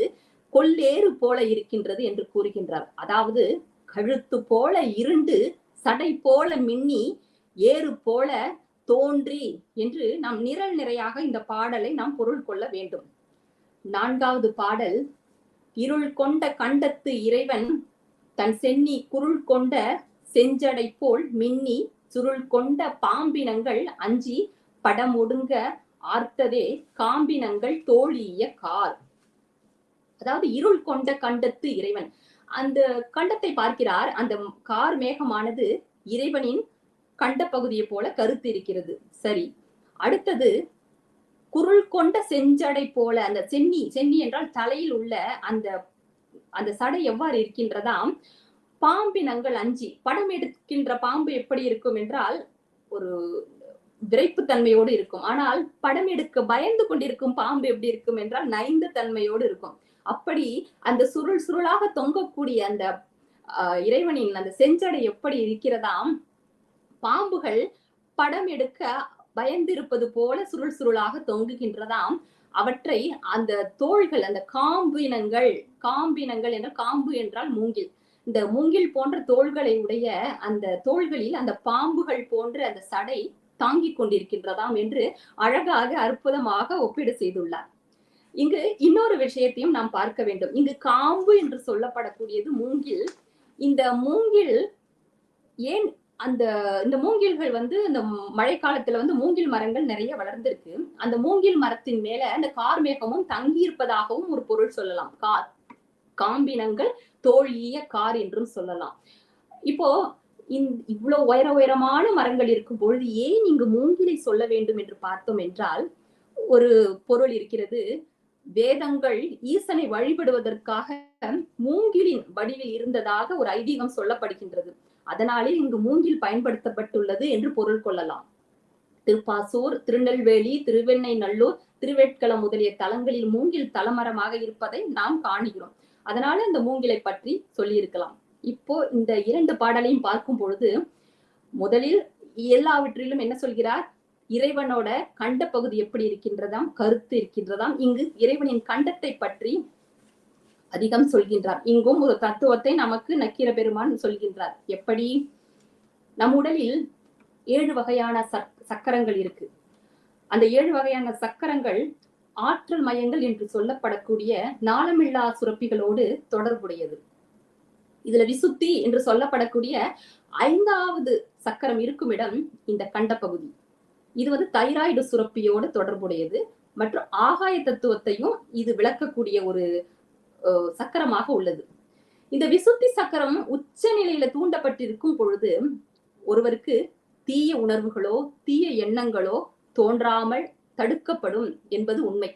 கொல்லேறு போல இருக்கின்றது என்று கூறுகின்றார். அதாவது கழுத்து போல இருண்டு, சடை போல மின்னி, ஏறு போல தோன்றி என்று நாம் நிரல் நிறையாக இந்த பாடலை நாம் பொருள் கொள்ள வேண்டும். 4வது பாடல், இருள் கொண்ட கண்டத்து இறைவன் தன் சென்னி குருள் கொண்ட செஞ்சடை போல் மின்னி, சுருள் கொண்ட பாம்பினங்கள் அஞ்சி படம் ஒடுங்க ஆர்த்ததே காம்பினங்கள் தோழிய கார். அதாவது இருள் கொண்ட கண்டத்து இறைவன், அந்த கண்டத்தை பார்க்கிறார். அந்த கார் மேகமானது இறைவனின் கண்ட பகுதியை போல கருத்து இருக்கிறது. சரி, அடுத்தது குருள் கொண்ட செஞ்சடை போல, அந்த சென்னி, சென்னி என்றால் தலையில் உள்ள அந்த அந்த சடை எவ்வாறு இருக்கின்றதாம், பாம்பினங்கள் அஞ்சி, படம் எடுக்கின்ற பாம்பு எப்படி இருக்கும் என்றால் ஒரு விரைப்பு தன்மையோடு இருக்கும். ஆனால் படம் எடுக்க பயந்து கொண்டிருக்கும் பாம்பு எப்படி இருக்கும் என்றால் நைந்த தன்மையோடு இருக்கும். அப்படி அந்த சுருள் சுருளாக தொங்கக்கூடிய அந்த இறைவனின் அந்த செஞ்சடை எப்படி இருக்கிறதாம், பாம்புகள் படம் எடுக்க பயந்திருப்பது போல சுருள் சுருளாக தொங்குகின்றதாம். அவற்றை அந்த தோள்கள், அந்த காம்பினங்கள், காம்பினங்கள் என்ற காம்பு என்றால் மூங்கில், இந்த மூங்கில் போன்ற தோள்களை உடைய அந்த தோள்களில் அந்த பாம்புகள் போன்ற அந்த சடை தாங்கிக் கொண்டிருக்கின்றதாம் என்று அழகாக அற்புதமாக ஒப்பீடு செய்துள்ளார். இங்கு இன்னொரு விஷயத்தையும் நாம் பார்க்க வேண்டும். இங்கு காம்பு என்று சொல்லப்படக்கூடியது மூங்கில். இந்த மூங்கில் ஏன் இந்த மூங்கில்கள் இந்த மழை காலத்துல மூங்கில் மரங்கள் நிறைய வளர்ந்திருக்கு. அந்த மூங்கில் மரத்தின் மேல அந்த கார்மேகமும் தங்கி இருப்பதாகவும் ஒரு பொருள் சொல்லலாம். காம்பினங்கள் தோழிய கார் என்றும் சொல்லலாம். இப்போ இவ்வளவு உயரமான மரங்கள் இருக்கும் பொழுது ஏன் இங்கு மூங்கிலை சொல்ல வேண்டும் என்று பார்த்தோம் என்றால், ஒரு பொருள் இருக்கிறது. வேதங்கள் ஈசனை வழிபடுவதற்காக மூங்கிலின் வடிவில் இருந்ததாக ஒரு ஐதீகம் சொல்லப்படுகின்றது. அதனாலே இங்கு மூங்கில் பயன்படுத்தப்பட்டுள்ளது என்று பொருள் கொள்ளலாம். திருப்பாசூர், திருநெல்வேலி, திருவெண்ணெய்நல்லூர், திருவேட்களம் முதலிய தலங்களில் மூங்கில் தலமரமாக இருப்பதை நாம் காணுகிறோம். அதனால இந்த மூங்கிலை பற்றி சொல்லி இருக்கலாம். இப்போ இந்த 2 பாடலையும் பார்க்கும் பொழுது முதலில் எல்லாவற்றிலும் என்ன சொல்கிறார், இறைவனோட கண்ட பகுதி எப்படி இருக்கின்றதாம், கருத்து இருக்கின்றதாம். இங்கு இறைவனின் கண்டத்தை பற்றி அதிகம் சொல்கின்றார். இங்கும் ஒரு தத்துவத்தை நமக்கு நக்கீர பெருமான் சொல்கின்றார். எப்படி, நம் உடலில் 7 வகையான சக்கரங்கள் இருக்கு. அந்த 7 வகையான சக்கரங்கள் ஆற்றல் மையங்கள் என்று சொல்லப்படக்கூடிய நாளமில்லா சுரப்பிகளோடு தொடர்புடையது. இதுல விசுத்தி என்று சொல்லப்படக்கூடிய 5வது சக்கரம் இருக்கும் இடம் இந்த கண்ட பகுதி. இது தைராய்டு சுரப்பியோடு தொடர்புடையது மற்றும் ஆகாய தத்துவத்தையும் இது விளக்கக்கூடிய ஒரு சக்கரமாக உள்ளது. இந்த விசுத்தி சக்கரம் உச்ச நிலையில தூண்டப்பட்டிருக்கும் பொழுது ஒருவருக்கு தீய உணர்வுகளோ தீய எண்ணங்களோ தோன்றாமல் தடுக்கப்படும் என்பது உண்மை.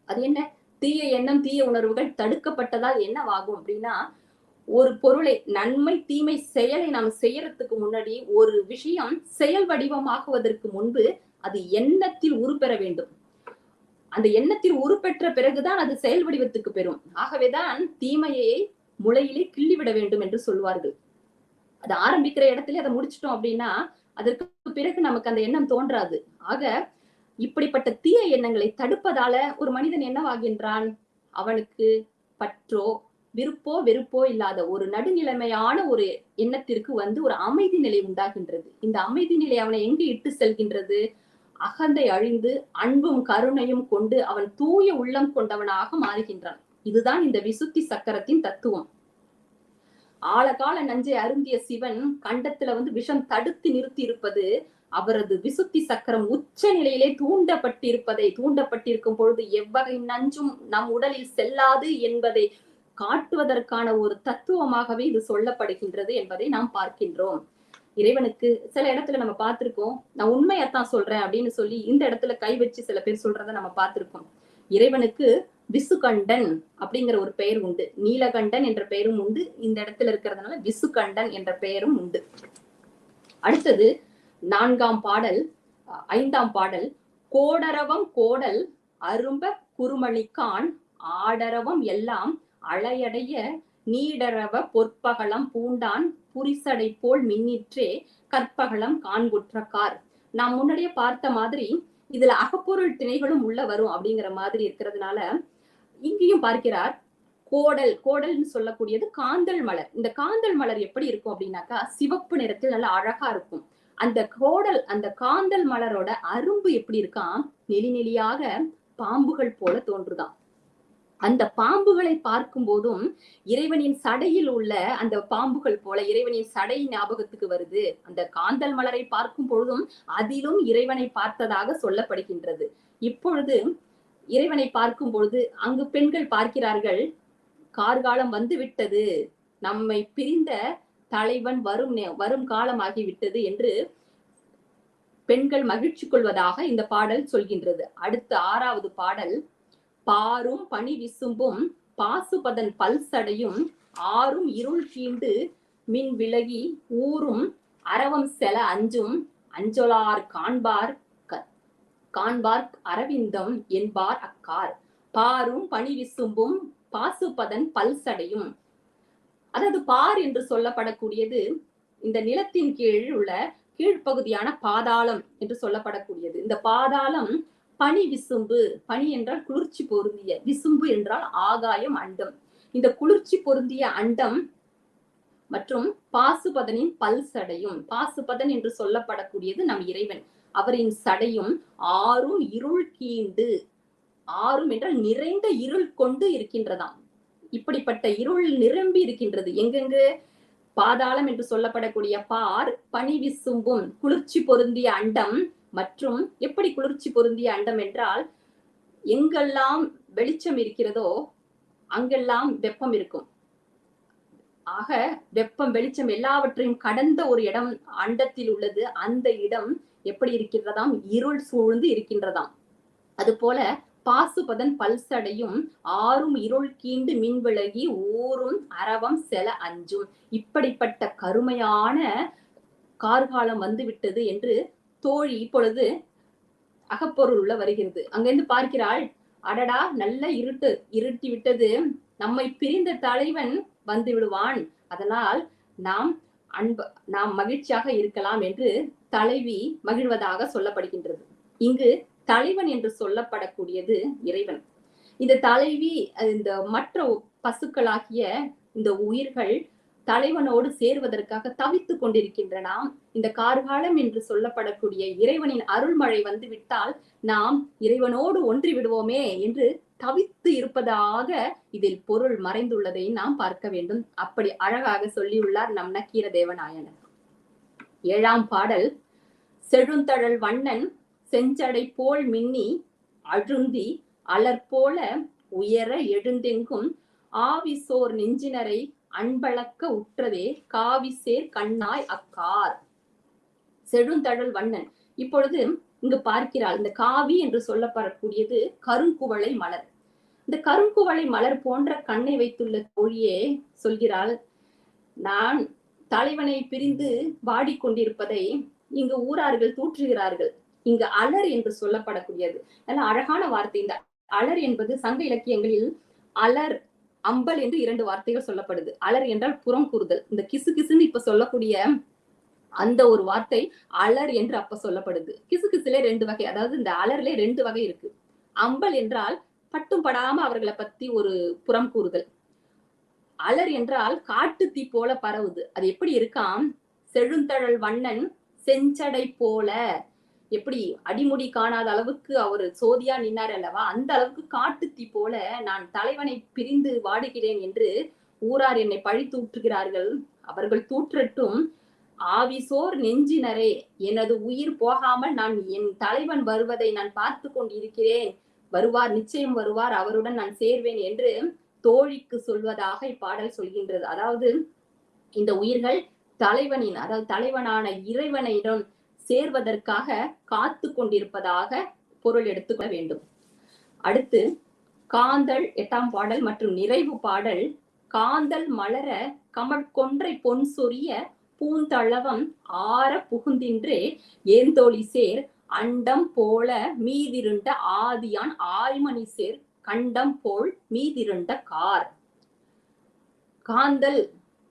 அது என்ன, தீய எண்ணம் தீய உணர்வுகள் தடுக்கப்பட்டதால் என்னவாகும் அப்படின்னா, ஒரு பொருளை, நன்மை தீமை செயலை நாம் செய்யறதுக்கு முன்னாடி ஒரு விஷயம் செயல் வடிவமாகுவதற்கு முன்பு அது எண்ணத்தில் உருப்பெற வேண்டும். அந்த எண்ணத்தில் உருப்பெற்ற பிறகுதான் அது செயல் வடிவத்துக்கு பெறும். ஆகவேதான் தீமையை முளையிலே கிள்ளிவிட வேண்டும் என்று சொல்வார்கள். அது ஆரம்பிக்கிற இடத்துல அதை முடிச்சிட்டோம் அப்படின்னா அதற்கு பிறகு நமக்கு அந்த எண்ணம் தோன்றாது. ஆக இப்படிப்பட்ட தீய எண்ணங்களை தடுப்பதால ஒரு மனிதன் என்னவாகின்றான், அவனுக்கு பற்றோ விருப்போ வெறுப்போ இல்லாத ஒரு நடுநிலைமையான ஒரு எண்ணத்திற்கு ஒரு அமைதி நிலை உண்டாகின்றது. இந்த அமைதி நிலை அவனை எங்கு இட்டு செல்கின்றது, அகந்தை அழிந்து அன்பும் கருணையும் கொண்டு அவன் தூய உள்ளம் கொண்டவனாக மாறுகின்றான். இதுதான் இந்த விசுத்தி சக்கரத்தின் தத்துவம். ஆழகால நஞ்சை அருந்திய சிவன் கண்டத்துல விஷம் தடுத்து நிறுத்தி இருப்பது அவரது விசுத்தி சக்கரம் உச்ச நிலையிலே தூண்டப்பட்டிருக்கும் பொழுது எவ்வகை நஞ்சும் நம் உடலில் செல்லாது என்பதை காட்டுவதற்கான ஒரு தத்துவமாகவே இது சொல்லப்படுகின்றது என்பதை நாம் பார்க்கின்றோம். இறைவனுக்கு சில இடத்துல நம்ம பார்த்திருக்கோம், நான் உண்மையத்தான் சொல்றேன் அப்படின்னு சொல்லி இந்த இடத்துல கை வச்சு சில பேர் சொல்றதை நம்ம பார்த்திருக்கோம். இறைவனுக்கு விசுகண்டன் அப்படிங்கிற ஒரு பெயர் உண்டு, நீலகண்டன் என்ற பெயரும் உண்டு. இந்த இடத்துல இருக்கிறதுனால விசுகண்டன் என்ற பெயரும் உண்டு. அடுத்தது 4ஆம் பாடல், 5ஆம் பாடல். கோடரவம் கோடல் அரும்ப குறுமணிக்கான் ஆடரவம் எல்லாம் அலையடைய நீடரவ பொற்பகலம் பூண்டான் புரிசடை போல் மின்னிற்றே கற்பகலம் காண்குற்ற கார். நாம் முன்னாடியே பார்த்த மாதிரி இதுல அகப்பொருள் திணைகளும் உள்ள வரும் அப்படிங்கிற மாதிரி இருக்கிறதுனால இங்கேயும் பார்க்கிறார். கோடல்னு சொல்லக்கூடியது காந்தல் மலர். இந்த காந்தல் மலர் எப்படி இருக்கும் அப்படின்னாக்கா சிவப்பு நிறத்தில் நல்லா அழகா இருக்கும். அந்த காந்தல் மலரோட அரும்பு எப்படி இருக்கான், நெளி நெளியாக பாம்புகள் போல தோன்றுதான். அந்த பாம்புகளை பார்க்கும் போதும் இறைவனின் சடையில் உள்ள அந்த பாம்புகள் போல இறைவனின் சடை ஞாபகத்துக்கு வருது. அந்த காந்தல் மலரை பார்க்கும் பொழுதும் அதிலும் இறைவனை பார்த்ததாக சொல்லப்படுகின்றது. இப்பொழுது இறைவனை பார்க்கும் பொழுது அங்கு பெண்கள் பார்க்கிறார்கள், கார்காலம் வந்து விட்டது, நம்மை பிரிந்த தலைவன் வரும் காலமாகிவிட்டது என்று பெண்கள் மகிழ்ச்சி கொள்வதாக இந்த பாடல் சொல்கின்றது. அடுத்து 6வது பாடல். பாரும் பனி விசும்பும் பாசுபதன் பல்சடையும் ஆறும் இருள் கீண்டு மின் விலகி ஊரும் அரவம் செல அஞ்சும் அஞ்சொலார் காண்பார் அரவிந்தம் என்பார் அக்கார். பாரும் பனி விசும்பும் பாசுபதன் பல்சடையும். அதாவது பார் என்று சொல்லப்படக்கூடியது இந்த நிலத்தின் கீழ் உள்ள கீழ்ப்பகுதியான பாதாளம் என்று சொல்லப்படக்கூடியது. இந்த பாதாளம் பனி விசும்பு, பனி என்றால் குளிர்ச்சி பொருந்திய, விசும்பு என்றால் ஆகாயம், அண்டம். இந்த குளிர்ச்சி பொருந்திய அண்டம் மற்றும் பாசுபதனின் பல் சடையும், பாசுபதன் என்று சொல்லப்படக்கூடியது நம் இறைவன், அவரின் சடையும் ஆறும் இருள் கீண்டு, ஆறும் என்றால் நிறைந்த இருள் கொண்டு இருக்கின்றதாம். இப்படிப்பட்ட இருள் நிரம்பி இருக்கின்றது. எங்கெங்கு பாதாளம் என்று சொல்லப்படக்கூடிய பார், பனி விசும்பும் குளிர்ச்சி பொருந்திய அண்டம். மற்றும் எப்படி குளிர்ச்சி பொருந்திய அண்டம் என்றால் எங்கெல்லாம் வெளிச்சம் இருக்கிறதோ அங்கெல்லாம் வெப்பம் இருக்கும். ஆக வெப்பம் வெளிச்சம் எல்லாவற்றையும் கடந்த ஒரு இடம் அண்டத்தில் உள்ளது. அந்த இடம் எப்படி இருக்கிறதாம், இருள் சூழ்ந்து இருக்கின்றதாம். அது போல பாசுபதன் பல்சடையும் ஆறும் இருள் கீண்டு மின் விலகி ஊரும் அரவம் செல அஞ்சும். இப்படிப்பட்ட கருமையான கார்காலம் வந்து விட்டது என்று தோழி இப்பொழுது அகப்பொருள் உள்ள வருகிறது. அங்கிருந்து பார்க்கிறாள், அடடா நல்ல இருட்டி விட்டது, நம்மை பிரிந்த தலைவன் வந்து விடுவான், அதனால் நாம் மகிழ்ச்சியாக இருக்கலாம் என்று தலைவி மகிழ்வதாக சொல்லப்படுகின்றது. இங்கு தலைவன் என்று சொல்லப்படக்கூடியது இறைவன். இந்த தலைவி, இந்த மற்ற பசுக்களாகிய இந்த உயிர்கள் தலைவனோடு சேர்வதற்காக தவித்துக் கொண்டிருக்கின்றன. இந்த கார்காலம் என்று சொல்லப்படக்கூடிய இறைவனின் அருள்மழை வந்து விட்டால் நாம் இறைவனோடு ஒன்றி விடுவோமே என்று தவித்து இருப்பதாக இதில் பொருள் மறைந்துள்ளதை நாம் பார்க்க வேண்டும். அப்படி அழகாக சொல்லியுள்ளார் நம் நக்கீர தேவநாயனர். 7ஆம் பாடல். செழுந்தழல் வண்ணன் செஞ்சடை போல் மின்னி அழுந்தி அலர்போல உயர எழுந்தெங்கும் ஆவிசோர் நெஞ்சினரை அன்பளக்க உற்றதே காவிசேர் கண்ணாய் அக்கார். செழுந்தழல் வண்ணன். இப்பொழுது இங்கு பார்க்கிறாள், இந்த காவி என்று சொல்லப்படக்கூடியது கருங்குவளை மலர். இந்த கருங்குவளை மலர் போன்ற கண்ணை வைத்துள்ள தோழியே சொல்கிறாள், நான் தலைவனை பிரிந்து வாடிக்கொண்டிருப்பதை இங்கு ஊரார்கள் தூற்றுகிறார்கள். இங்கு அலர் என்று சொல்லப்படக்கூடியது நல்ல அழகான வார்த்தை. இந்த அலர் என்பது சங்க இலக்கியங்களில் அலர், அம்பல் என்று 2 வார்த்தைகள் சொல்லப்படுது. அலர் என்றால் புறம் கூறுதல். இந்த கிசு கிசுன்னு இப்ப சொல்லக்கூடிய அந்த ஒரு வார்த்தை அலர் என்று அப்ப சொல்லப்படுது. கிசு கிசுல 2 வகை, அதாவது இந்த அலர்ல 2 வகை இருக்கு. அம்பல் என்றால் பட்டும் படாம அவர்களை பத்தி ஒரு புறம் கூறுதல். அலர் என்றால் காட்டு தீ போல பரவுது. அது எப்படி இருக்காம், செழுந்தழல் வண்ணன் செஞ்சடை போல, எப்படி அடிமுடி காணாத அளவுக்கு அவர் சோதியா நின்னார் அல்லவா, அந்த அளவுக்கு காட்டு தீ போல நான் தலைவனை பிரிந்து வாடுகிறேன் என்று ஊரார் என்னை பழி தூற்றுகிறார்கள். அவர்கள் தூற்றட்டும், ஆவிசோர் நெஞ்சினரே, எனது உயிர் போகாமல் நான் என் தலைவன் வருவதை நான் பார்த்து கொண்டிருக்கிறேன், வருவார், நிச்சயம் வருவார், அவருடன் நான் சேர்வேன் என்று தோழிக்கு சொல்வதாக இப்பாடல் சொல்கின்றது. அதாவது இந்த உயிர்கள் தலைவனின், அதாவது தலைவனான இறைவனிடம் சேர்வதற்காக காத்து கொண்டிருப்பதாக பொருள் எடுத்துக்கொள்ள வேண்டும். அடுத்து காந்தல் 8ஆம் பாடல் மற்றும் நிறைவு பாடல். காந்தல் மலர கமழ் கொன்றை பொன் சொரிய பூந்தளவம் ஆற புகுந்தின்றே ஏந்தோழி சேர் அண்டம் போல மீதிருண்ட ஆதியான் ஆய்மணி சேர் கண்டம் போல் மீதிருண்ட கார். காந்தல்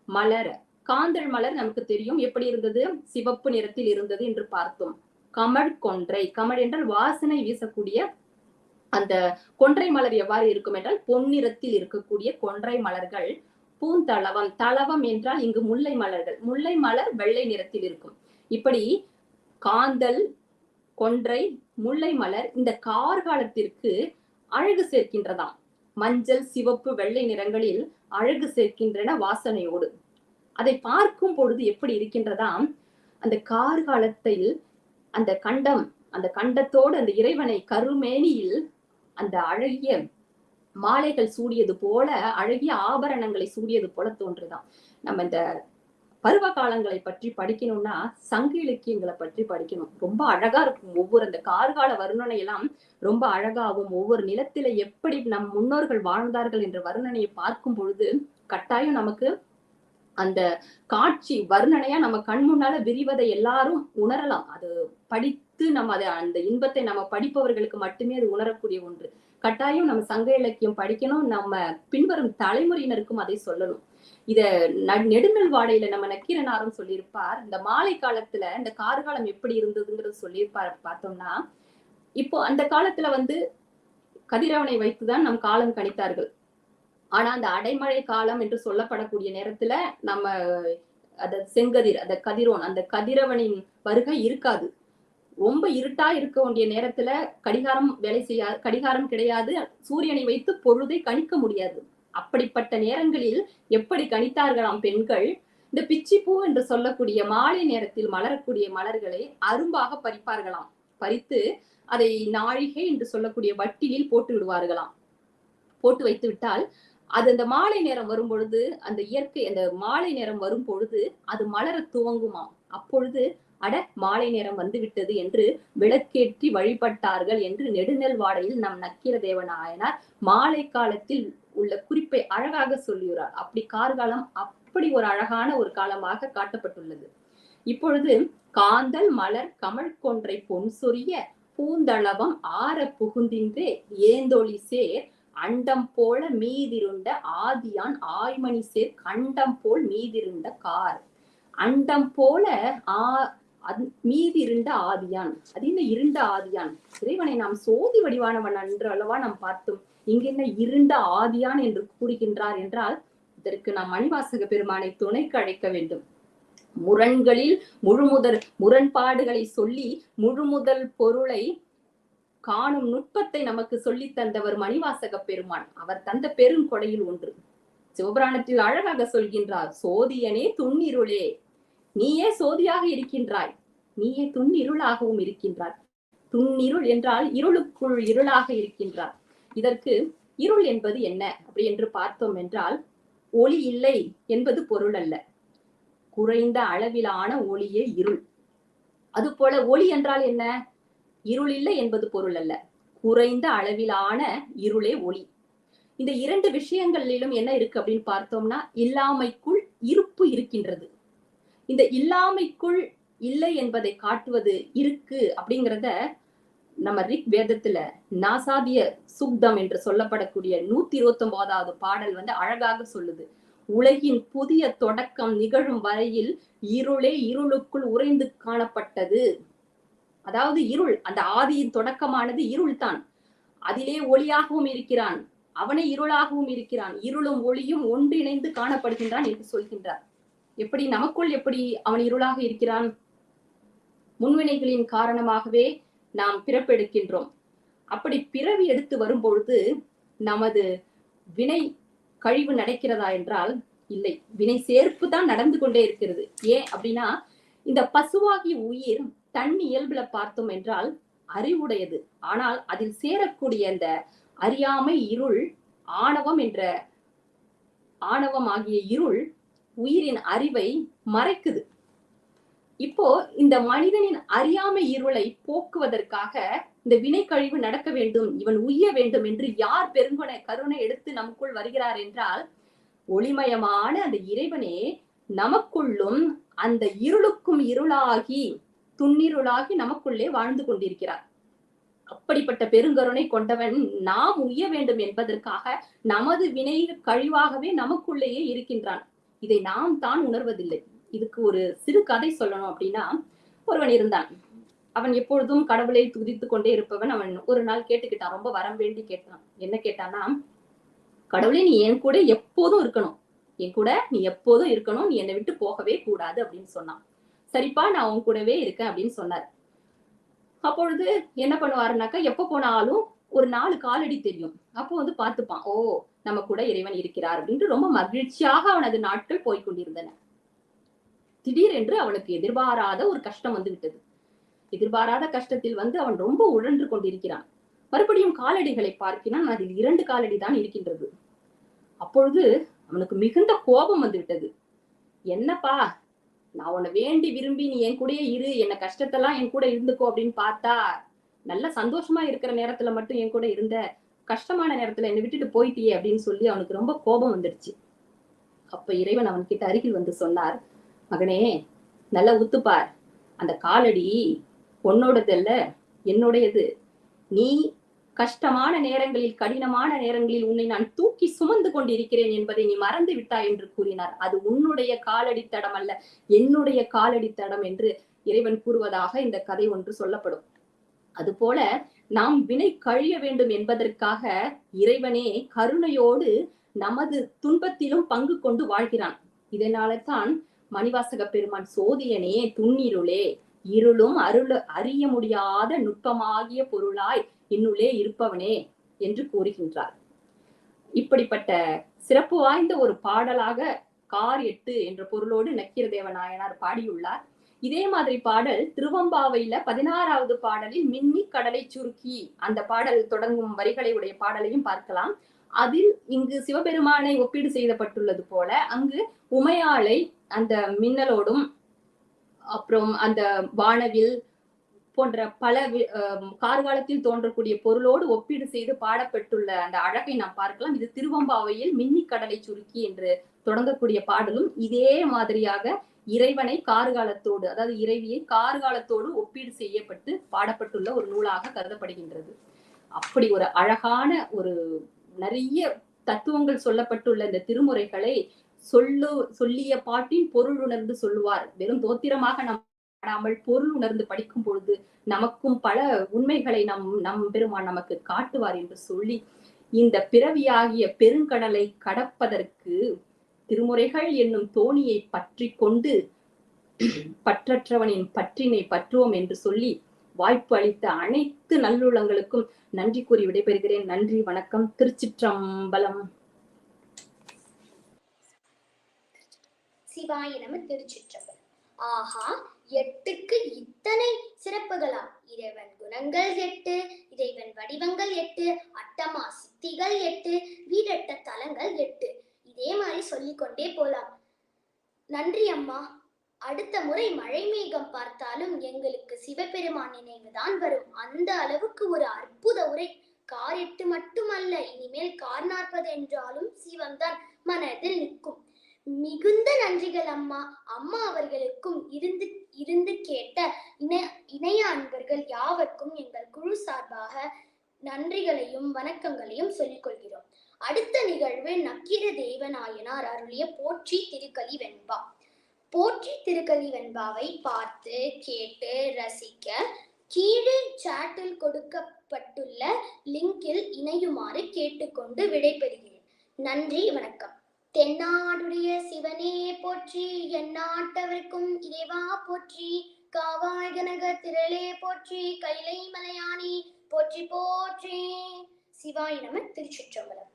மலர, காந்தல் மலர் நமக்கு தெரியும் எப்படி இருந்தது, சிவப்பு நிறத்தில் இருந்தது என்று பார்த்தோம். கமழ் கொன்றை. கமழ் என்றால் வாசனை வீசக்கூடிய அந்த கொன்றை மலர் எவ்வாறு இருக்கும் என்றால் பொன்னிறத்தில் இருக்கக்கூடிய கொன்றை மலர்கள். பூந்தளவம், தளவம் என்றால் இங்கு முல்லை மலர்கள். முல்லை மலர் வெள்ளை நிறத்தில் இருக்கும். இப்படி காந்தல், கொன்றை, முல்லை மலர் இந்த கார்காலத்திற்கு அழகு சேர்க்கின்றதாம். மஞ்சள், சிவப்பு, வெள்ளை நிறங்களில் அழகு சேர்க்கின்றன வாசனையோடு. அதை பார்க்கும் பொழுது எப்படி இருக்கின்றதாம், அந்த கார்காலத்தில் அந்த கண்டத்தோடு அந்த இறைவனை கருமேனியில் அந்த அழகிய மாலைகள் சூடியது போல, அழகிய ஆபரணங்களை சூடியது போல தோன்றுதான். நம்ம இந்த பருவ காலங்களை பற்றி படிக்கணும்னா சங்க இலக்கியங்களை பற்றி படிக்கணும். ரொம்ப அழகா இருக்கும். ஒவ்வொரு அந்த கார்கால வர்ணனை எல்லாம் ரொம்ப அழகாகவும், ஒவ்வொரு நிலத்தில எப்படி நம் முன்னோர்கள் வாழ்ந்தார்கள் என்ற வர்ணனையை பார்க்கும் பொழுது கட்டாயம் நமக்கு அந்த காட்சி வர்ணனையா நம்ம கண் முன்னால விரிவதை எல்லாரும் உணரலாம். அது படித்து நம்ம அந்த இன்பத்தை நம்ம படிப்பவர்களுக்கு மட்டுமே அது உணரக்கூடிய ஒன்று. கட்டாயம் நம்ம சங்க இலக்கியம் படிக்கணும். நம்ம பின்வரும் தலைமுறையினருக்கும் அதை சொல்லணும். இத நெடுநல் வாடையில நம்ம நக்கீரனாரும் சொல்லியிருப்பார். இந்த மாலை காலத்துல இந்த கார்காலம் எப்படி இருந்ததுங்கிறது சொல்லியிருப்பார். பார்த்தோம்னா இப்போ அந்த காலத்துல கதிரவனை வைத்துதான் நம் காலம் கணித்தார்கள். ஆனா அந்த அடைமழை காலம் என்று சொல்லப்படக்கூடிய நேரத்துல நம்ம செங்கதிர், அந்த கதிரோன், அந்த கதிரவனின் வருகை இருக்காது. ரொம்ப இருட்டா இருக்க வேண்டிய நேரத்துல கடிகாரம் வேலை செய்யாது, கடிகாரம் கிடையாது, சூரியனை வைத்து பொழுதை கணிக்க முடியாது. அப்படிப்பட்ட நேரங்களில் எப்படி கணித்தார்களாம் பெண்கள், இந்த பிச்சிப்பூ என்று சொல்லக்கூடிய மாலை நேரத்தில் மலரக்கூடிய மலர்களை அரும்பாக பறிப்பார்களாம். பறித்து அதை நாழிகை என்று சொல்லக்கூடிய வட்டிலில் போட்டு விடுவார்களாம். போட்டு வைத்து விட்டால் அது அந்த மாலை நேரம் வரும் பொழுது, அந்த இயற்கை அந்த மாலை நேரம் வரும் பொழுது அது மலர துவங்குமாம். அப்பொழுது அட மாலை நேரம் வந்து விட்டது என்று விளக்கேற்றி வழிபட்டார்கள் என்று நெடுநெல் வாடையில் நம் நக்கீரதேவ நாயனார் மாலை காலத்தில் உள்ள குறிப்பை அழகாக சொல்லுகிறார். அப்படி கார்காலம் அப்படி ஒரு அழகான ஒரு காலமாக காட்டப்பட்டுள்ளது. இப்பொழுது காந்தல் மலர் கமழ் கொன்றை பொன் சொரிய பூந்தளவம் ஆற புகுந்தின்றே ஏந்தொழி சேர் அண்டம் போல மீதிருண்ட ஆதியான் ஆய்மணி சேர் கண்டம் போல் மீதிருண்ட கார். அண்டம் போல மீதிருண்ட ஆதியான். அது என்ன இருண்ட ஆதியான்? இறைவனை நாம் சோதி வடிவானவன் என்று அல்லவா நாம் பார்த்தோம். இங்க என்ன இருண்ட ஆதியான் என்று கூறுகின்றார் என்றால், இதற்கு நாம் மணிவாசக பெருமானை துணைக்கு அழைக்க வேண்டும். முரண்களில் முரண்பாடுகளை சொல்லி முழுமுதல் பொருளை காணும் நுட்பத்தை நமக்கு சொல்லி தந்தவர் மணிவாசக பெருமான். அவர் தந்த பெருங்கொடையில் ஒன்று. சிவபுராணத்தில் அழகாக சொல்கின்றார், சோதியனே துன்னிருளே, நீயே சோதியாக இருக்கின்றாய், நீயே துன்னிருளாகவும் இருக்கின்றாய். துன்னிருள் என்றால் இருளுக்குள் இருளாக இருக்கின்றார். இதற்கு இருள் என்பது என்ன அப்படி என்று பார்த்தோம் என்றால், ஒளி இல்லை என்பது பொருள் அல்ல. குறைந்த அளவிலான ஒளியே இருள். அது போல ஒளி என்றால் என்ன? இருள் இல்லை என்பது பொருள் அல்ல. குறைந்த அளவிலான இருளே ஒளி. இந்த இரண்டு விஷயங்களிலும் என்ன இருக்கு அப்படின்னு பார்த்தோம்னா, இல்லாமைக்குள் இருப்பு இருக்கின்றது. இந்த இல்லாமைக்குள் இல்லை என்பதை காட்டுவது இருக்கு அப்படிங்கிறத நம்ம ரிக் வேதத்துல நாசாதிய சுக்தம் என்று சொல்லப்படக்கூடிய 129வது பாடல் அழகாக சொல்லுது. உலகின் புதிய தொடக்கம் நிகழும் வரையில் இருளே இருளுக்குள் உறைந்து காணப்பட்டது. அதாவது இருள், அந்த ஆதியின் தொடக்கமானது இருள் தான். அதிலே ஒளியாகவும் இருக்கிறான், அவனே இருளாகவும் இருக்கிறான். இருளும் ஒளியும் ஒன்றிணைந்து காணப்படுகின்றான் என்று சொல்கின்றார். எப்படி நமக்குள் எப்படி அவன் இருளாக இருக்கிறான்? முன்வினைகளின் காரணமாகவே நாம் பிறப்பெடுக்கின்றோம். அப்படி பிறவி எடுத்து வரும்பொழுது நமது வினை கழிவு நடக்கிறதா என்றால் இல்லை, வினை சேர்ப்பு தான் நடந்து கொண்டே இருக்கிறது. ஏன் அப்படின்னா, இந்த பசுவாகி உயிர் தன் இயல்புல பார்த்தோம் என்றால் அறிவுடையது. ஆனால் அதில் சேரக்கூடிய அந்த அறியாமை இருள், ஆணவம் ஆகிய இருள் உயிரின் அறிவை மறைக்குது. இப்போ இந்த மனிதனின் அறியாமை இருளை போக்குவதற்காக இந்த வினை கழிவு நடக்க வேண்டும், இவன் உய்ய வேண்டும் என்று யார் கருணை எடுத்து நமக்குள் வருகிறார் என்றால், ஒளிமயமான அந்த இறைவனே நமக்குள்ளும் அந்த இருளுக்கும் இருளாகி துன்னிருளாகி நமக்குள்ளே வாழ்ந்து கொண்டிருக்கிறார். அப்படிப்பட்ட பெருங்கருணை கொண்டவன் நாம் உய்ய வேண்டும் என்பதற்காக நமது வினை கழிவாகவே நமக்குள்ளேயே இருக்கின்றான். இதை நாம் தான் உணர்வதில்லை. இதுக்கு ஒரு சிறு கதை சொல்லணும் அப்படின்னா, ஒருவன் இருந்தான். அவன் எப்பொழுதும் கடவுளை துதித்து கொண்டே இருப்பவன். அவன் ஒரு நாள் கேட்டுக்கிட்டான், ரொம்ப வரம் வேண்டி கேட்டான். என்ன கேட்டானா, கடவுளே நீ என் கூட எப்போதும் இருக்கணும், என் கூட நீ எப்போதும் இருக்கணும், நீ என்னை விட்டு போகவே கூடாது அப்படின்னு சொன்னான். சரிப்பா நான் உன் கூடவே இருக்கேன் அப்படின்னு சொன்னார். அப்பொழுது என்ன பண்ணுவாருனாக்கா, எப்ப போனாலும் ஒரு 4 காலடி தெரியும். அப்போ வந்து பார்த்துப்பான், ஓ நம்ம கூட இறைவன் இருக்கிறார் அப்படின்ட்டு ரொம்ப மகிழ்ச்சியாக அவனது நாட்கள் போய்கொண்டிருந்தன. திடீரென்று அவனுக்கு எதிர்பாராத ஒரு கஷ்டம் வந்து விட்டது. எதிர்பாராத கஷ்டத்தில் வந்து அவன் ரொம்ப உழன்று கொண்டிருக்கிறான். மறுபடியும் காலடிகளை பார்க்கிறான், அதில் 2 காலடி தான் இருக்கின்றது. அப்பொழுது அவனுக்கு மிகுந்த கோபம் வந்து விட்டது. என்னப்பா, நான் உன்னை வேண்டி விரும்பி நீ என் கூடயே இரு, என்ன கஷ்டத்தெல்லாம் என் கூட இருந்துக்கோ அப்படின்னு பார்த்தா, நல்ல சந்தோஷமா இருக்கிற நேரத்துல மட்டும் என் கூட இருந்த, கஷ்டமான நேரத்துல என்னை விட்டுட்டு போயிட்டியே அப்படின்னு சொல்லி அவனுக்கு ரொம்ப கோபம் வந்துடுச்சு. அப்ப இறைவன் அவன் கிட்ட அருகில் வந்து சொன்னார், மகனே நல்லா உத்துப்பார், அந்த காலடி உன்னோடது அல்ல என்னுடையது. நீ கஷ்டமான நேரங்களில், கடினமான நேரங்களில் உன்னை நான் தூக்கி சுமந்து கொண்டிருக்கிறேன் என்பதை நீ மறந்து விட்டாய் என்று கூறினார். அது உன்னுடைய காலடி தடம் அல்ல, என்னுடைய காலடி தடம் என்று இறைவன் கூறுவதாக இந்த கதை ஒன்று சொல்லப்படும். அதுபோல நாம் வினை கழிய வேண்டும் என்பதற்காக இறைவனே கருணையோடு நமது துன்பத்திலும் பங்கு கொண்டு வாழ்கிறான். இதனால தான் மணிவாசக பெருமான் சோதியனே துன்னிருளே இருளும் அருள் அறிய முடியாத நுட்பமாகிய பொருளாய் இன்னுள்ளே இருப்பவனே என்று கூறுகின்றார். இப்படிப்பட்ட சிறப்பு வாய்ந்த ஒரு பாடலாக கார் 8 என்ற பொருளோடு நக்கீரதேவ நாயனார் பாடியுள்ளார். இதே மாதிரி பாடல் திருவம்பாவையில 16வது பாடலில் மின்னி கடலை சுருக்கி அந்த பாடல் தொடங்கும் வரிகளை உடைய பாடலையும் பார்க்கலாம். அதில் இங்கு சிவபெருமானை ஒப்பீடு செய்யப்பட்டுள்ளது போல அங்கு உமையாளை அந்த மின்னலோடும் அப்புறம் அந்த வானவில் போன்ற பல கார்காலத்தில் தோன்றக்கூடிய பொருளோடு ஒப்பீடு செய்து பாடப்பட்டுள்ள அந்த அழகை நாம் பார்க்கலாம். இது திருவம்பாவையில் மின்னி கடலை சுருக்கி என்று தொடங்கக்கூடிய பாடலும் இதே மாதிரியாக இறைவனை கார்காலத்தோடு, அதாவது இறைவியை கார்காலத்தோடு ஒப்பீடு செய்யப்பட்டு பாடப்பட்டுள்ள ஒரு நூலாக கருதப்படுகின்றது. அப்படி ஒரு அழகான ஒரு நிறைய தத்துவங்கள் சொல்லப்பட்டுள்ள இந்த திருமுறைகளை சொல்லிய பாட்டின் பொருள் உணர்ந்து சொல்லுவார். வெறும் தோத்திரமாக நாம் பாடாமல் பொருள் உணர்ந்து படிக்கும் பொழுது நமக்கும் பல உண்மைகளை நம் பெருமான் நமக்கு காட்டுவார் என்று சொல்லி, இந்த பிறவியாகிய பெருங்கடலை கடப்பதற்கு திருமுறைகள் என்னும் தோணியை பற்றி கொண்டு பற்றற்றவனின் பற்றினை பற்றுவோம் என்று சொல்லி வாய்ப்பு அளித்த அனைத்து நல்லுள்ளங்களுக்கும் நன்றி கூறி விடைபெறுகிறேன். நன்றி, வணக்கம். திருச்சிற்றம்பலம். சிவாய நம. திருச்சிற்றம்பலம். ஆஹா, 8க்கு இத்தனை சிறப்புகளா? இறைவன் குணங்கள் 8, இறைவன் வடிவங்கள் 8, அட்டமா சித்திகள் 8, வீடட்ட தலங்கள் 8. இதே மாதிரி சொல்லிக்கொண்டே போலாம். நன்றி அம்மா. அடுத்த முறை மழை மேகம் பார்த்தாலும் எங்களுக்கு சிவபெருமான் நினைவுதான் வரும். அந்த அளவுக்கு ஒரு அற்புத உரை. கார் 8 மட்டுமல்ல, இனிமேல் கார் 40 என்றாலும் சிவம்தான் மனதில் நிற்கும். மிகுந்த நன்றிகள் அம்மா. அம்மா அவர்களுக்கும் இருந்து கேட்ட இணைய அன்பர்கள் யாவர்க்கும் எங்கள் குழு சார்பாக நன்றிகளையும் வணக்கங்களையும் சொல்லிக் கொள்கிறோம். அடுத்த நிகழ்வு நக்கீர தேவநாயனார் அருளிய போற்றி திருக்கலி வெண்பா. போற்றி திருக்கலி வெண்பாவை பார்த்து கேட்டு ரசிக்க கீழே சாட்டில் கொடுக்கப்பட்டுள்ள லிங்கில் இணையுமாறு கேட்டுக்கொண்டு விடைபெறுகிறேன். நன்றி, வணக்கம். தென்னாடுடைய சிவனே போற்றி, எந்நாட்டவர்க்கும் இறைவா போற்றி, காவாய் கனக திரளே போற்றி, கைலை மலையானி போற்றி போற்றி. சிவாய நம. திருச்சிற்றம்பலம்.